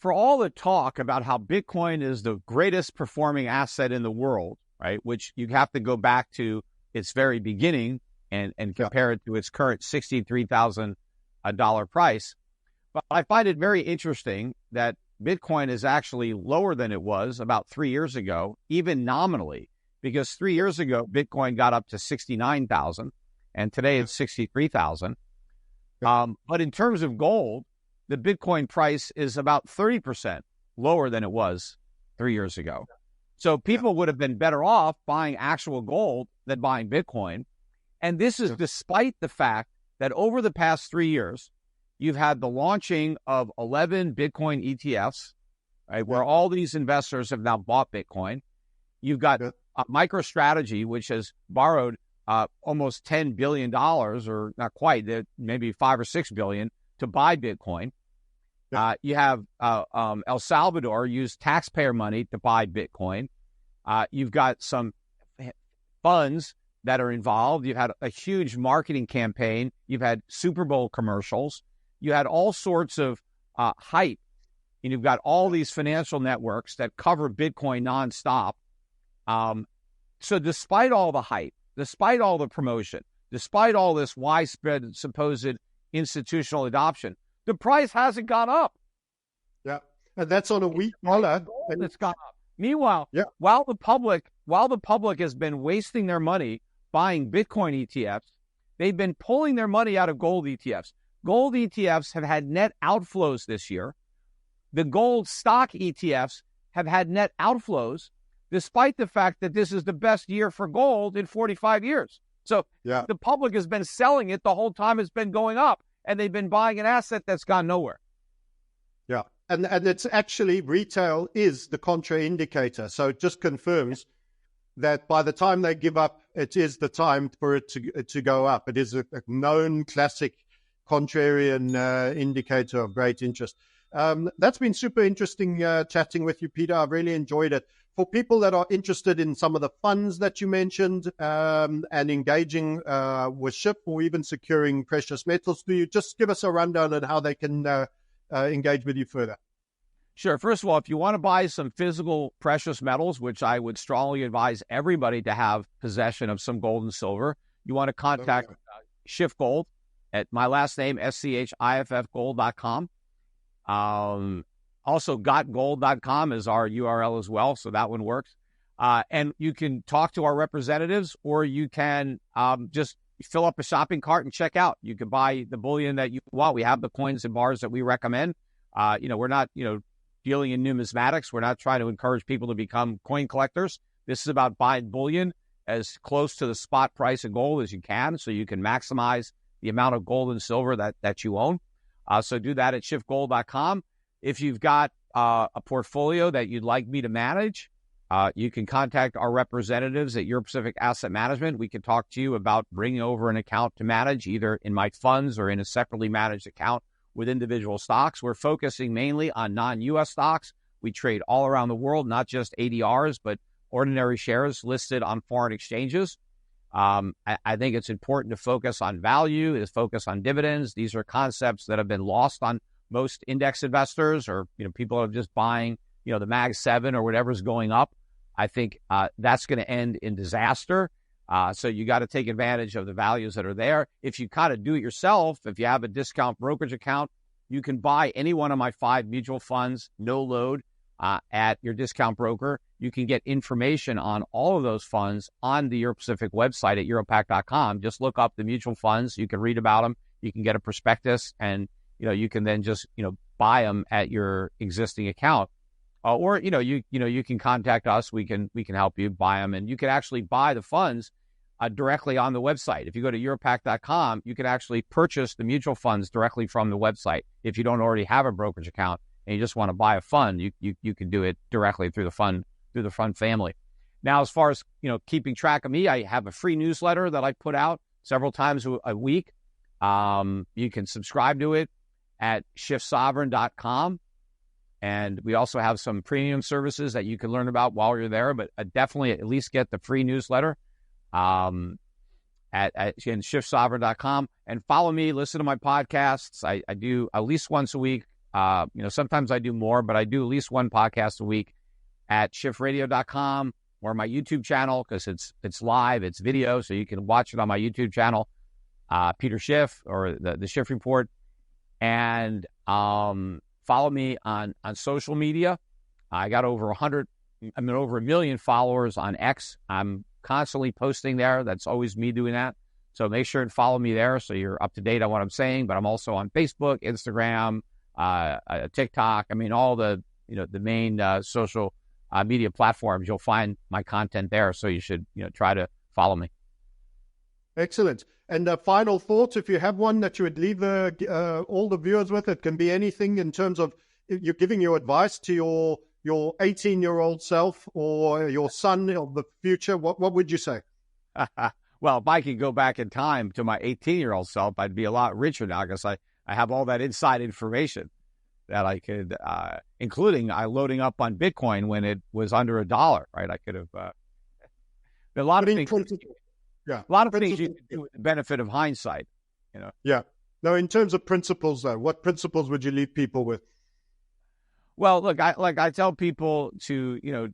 For all the talk about how Bitcoin is the greatest performing asset in the world, right? Which you have to go back to its very beginning and compare it to its current $63,000 price. But I find it very interesting that Bitcoin is actually lower than it was about 3 years ago, even nominally, because 3 years ago, Bitcoin got up to 69,000 and today it's 63,000. But in terms of gold, the Bitcoin price is about 30% lower than it was 3 years ago. So people would have been better off buying actual gold than buying Bitcoin. And this is despite the fact that over the past 3 years, you've had the launching of 11 Bitcoin ETFs, right, where all these investors have now bought Bitcoin. You've got MicroStrategy, which has borrowed almost $10 billion, or not quite, maybe 5 or 6 billion to buy Bitcoin. You have El Salvador use taxpayer money to buy Bitcoin. You've got some funds that are involved. You've had a huge marketing campaign. You've had Super Bowl commercials. You had all sorts of hype. And you've got all these financial networks that cover Bitcoin nonstop. So despite all the hype, despite all the promotion, despite all this widespread supposed institutional adoption, the price hasn't gone up. Yeah, and that's on a weak dollar. It's gone up. Meanwhile, while the public has been wasting their money buying Bitcoin ETFs, they've been pulling their money out of gold ETFs. Gold ETFs have had net outflows this year. The gold stock ETFs have had net outflows, despite the fact that this is the best year for gold in 45 years. So the public has been selling it the whole time it's been going up, and they've been buying an asset that's gone nowhere. Yeah, and it's actually, retail is the contraindicator. So it just confirms that by the time they give up, it is the time for it to go up. It is a known classic contrarian indicator of great interest. That's been super interesting chatting with you, Peter. I've really enjoyed it. For people that are interested in some of the funds that you mentioned and engaging with Schiff or even securing precious metals, do you just give us a rundown on how they can engage with you further? Sure. First of all, if you want to buy some physical precious metals, which I would strongly advise everybody to have possession of some gold and silver, you want to contact Schiff Gold at my last name, SCHIFFgold.com. Also, gotgold.com is our URL as well, so that one works. And you can talk to our representatives, or you can just fill up a shopping cart and check out. You can buy the bullion that you want. We have the coins and bars that we recommend. We're not, dealing in numismatics. We're not trying to encourage people to become coin collectors. This is about buying bullion as close to the spot price of gold as you can, so you can maximize the amount of gold and silver that you own. So do that at schiffgold.com. If you've got a portfolio that you'd like me to manage, you can contact our representatives at Euro Pacific Asset Management. We can talk to you about bringing over an account to manage, either in my funds or in a separately managed account with individual stocks. We're focusing mainly on non-U.S. stocks. We trade all around the world, not just ADRs, but ordinary shares listed on foreign exchanges. I think it's important to focus on value, to focus on dividends. These are concepts that have been lost on most index investors, or people are just buying the Mag 7 or whatever's going up. I think that's going to end in disaster. So you got to take advantage of the values that are there. If you kind of do it yourself, if you have a discount brokerage account, You can buy any one of my 5 mutual funds, no load, at your discount broker. You can get information on all of those funds on the Euro Pacific website at europac.com. Just look up the mutual funds. You can read about them. You can get a prospectus, and you can then just buy them at your existing account. Or you can contact us. We can help you buy them, and you can actually buy the funds directly on the website. If you go to europac.com, you can actually purchase the mutual funds directly from the website. If you don't already have a brokerage account and you just want to buy a fund, you can do it directly through the fund family. Now, as far as keeping track of me, I have a free newsletter that I put out several times a week. You can subscribe to it at schiffsovereign.com. And we also have some premium services that you can learn about while you're there, but definitely at least get the free newsletter at schiffsovereign.com, and follow me, listen to my podcasts. I do at least once a week. Sometimes I do more, but I do at least one podcast a week at schiffradio.com, or my YouTube channel, because it's live, it's video, so you can watch it on my YouTube channel, Peter Schiff, or the Schiff Report. And follow me on social media. I got over 1 million followers on X. I'm constantly posting there. That's always me doing that. So make sure and follow me there so you're up to date on what I'm saying. But I'm also on Facebook, Instagram, TikTok. I mean, all the the main social media platforms. You'll find my content there. So you should try to follow me. Excellent. And final thoughts, if you have one that you would leave all the viewers with. It can be anything in terms of you're giving your advice to your 18-year-old self or your son of the future. What would you say? Well, if I could go back in time to my 18-year-old self, I'd be a lot richer now, because I have all that inside information that I could, including loading up on Bitcoin when it was under $1, right? I could have, a lot of things. Yeah, a lot of things you can do with the benefit of hindsight, Yeah. Now, in terms of principles, though, what principles would you leave people with? Well, look, I tell people to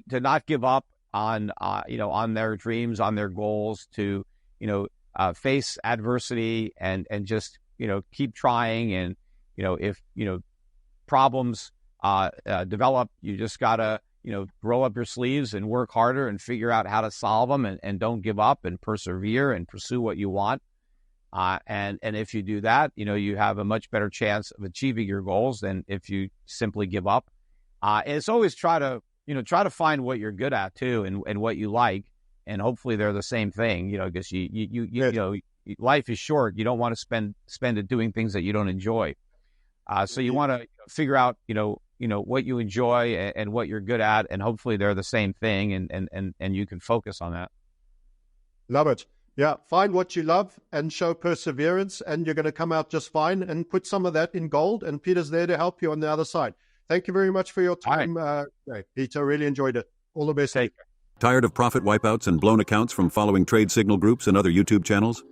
not give up on on their dreams, on their goals, to face adversity and just keep trying. And if problems develop, you just gotta roll up your sleeves and work harder and figure out how to solve them, and don't give up, and persevere and pursue what you want. And if you do that, you have a much better chance of achieving your goals than if you simply give up. And it's always try to find what you're good at too, and what you like, and hopefully they're the same thing. Because life is short. You don't want to spend it doing things that you don't enjoy. So you want to figure out what you enjoy and what you're good at, and hopefully they're the same thing, and you can focus on that. Love it. Yeah, find what you love and show perseverance, and you're going to come out just fine, and put some of that in gold, and Peter's there to help you on the other side. Thank you very much for your time, Peter. Really enjoyed it. All the best. Tired of profit wipeouts and blown accounts from following trade signal groups and other YouTube channels?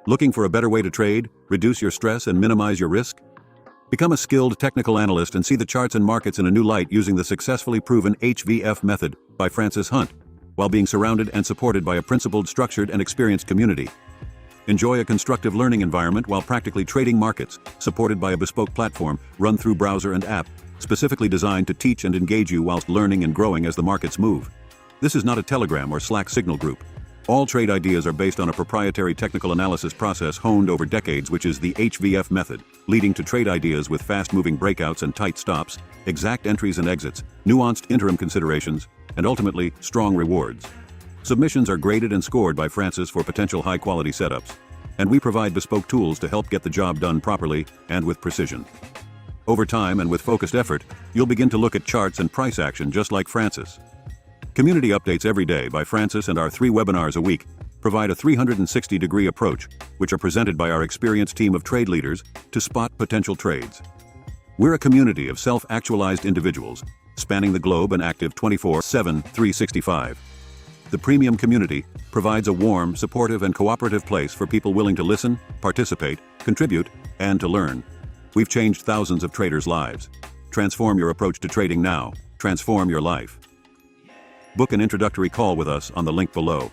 Looking for a better way to trade, reduce your stress, and minimize your risk? Become a skilled technical analyst and see the charts and markets in a new light using the successfully proven HVF method by Francis Hunt, while being surrounded and supported by a principled, structured, and experienced community. Enjoy a constructive learning environment while practically trading markets, supported by a bespoke platform run through browser and app, specifically designed to teach and engage you whilst learning and growing as the markets move. This is not a Telegram or Slack signal group. All trade ideas are based on a proprietary technical analysis process honed over decades, which is the HVF method, leading to trade ideas with fast-moving breakouts and tight stops, exact entries and exits, nuanced interim considerations, and ultimately, strong rewards. Submissions are graded and scored by Francis for potential high-quality setups, and we provide bespoke tools to help get the job done properly and with precision. Over time and with focused effort, you'll begin to look at charts and price action just like Francis. Community updates every day by Francis and our 3 webinars a week provide a 360-degree approach, which are presented by our experienced team of trade leaders to spot potential trades. We're a community of self-actualized individuals, spanning the globe and active 24/7, 365. The premium community provides a warm, supportive, and cooperative place for people willing to listen, participate, contribute, and to learn. We've changed thousands of traders' lives. Transform your approach to trading now. Transform your life. Book an introductory call with us on the link below.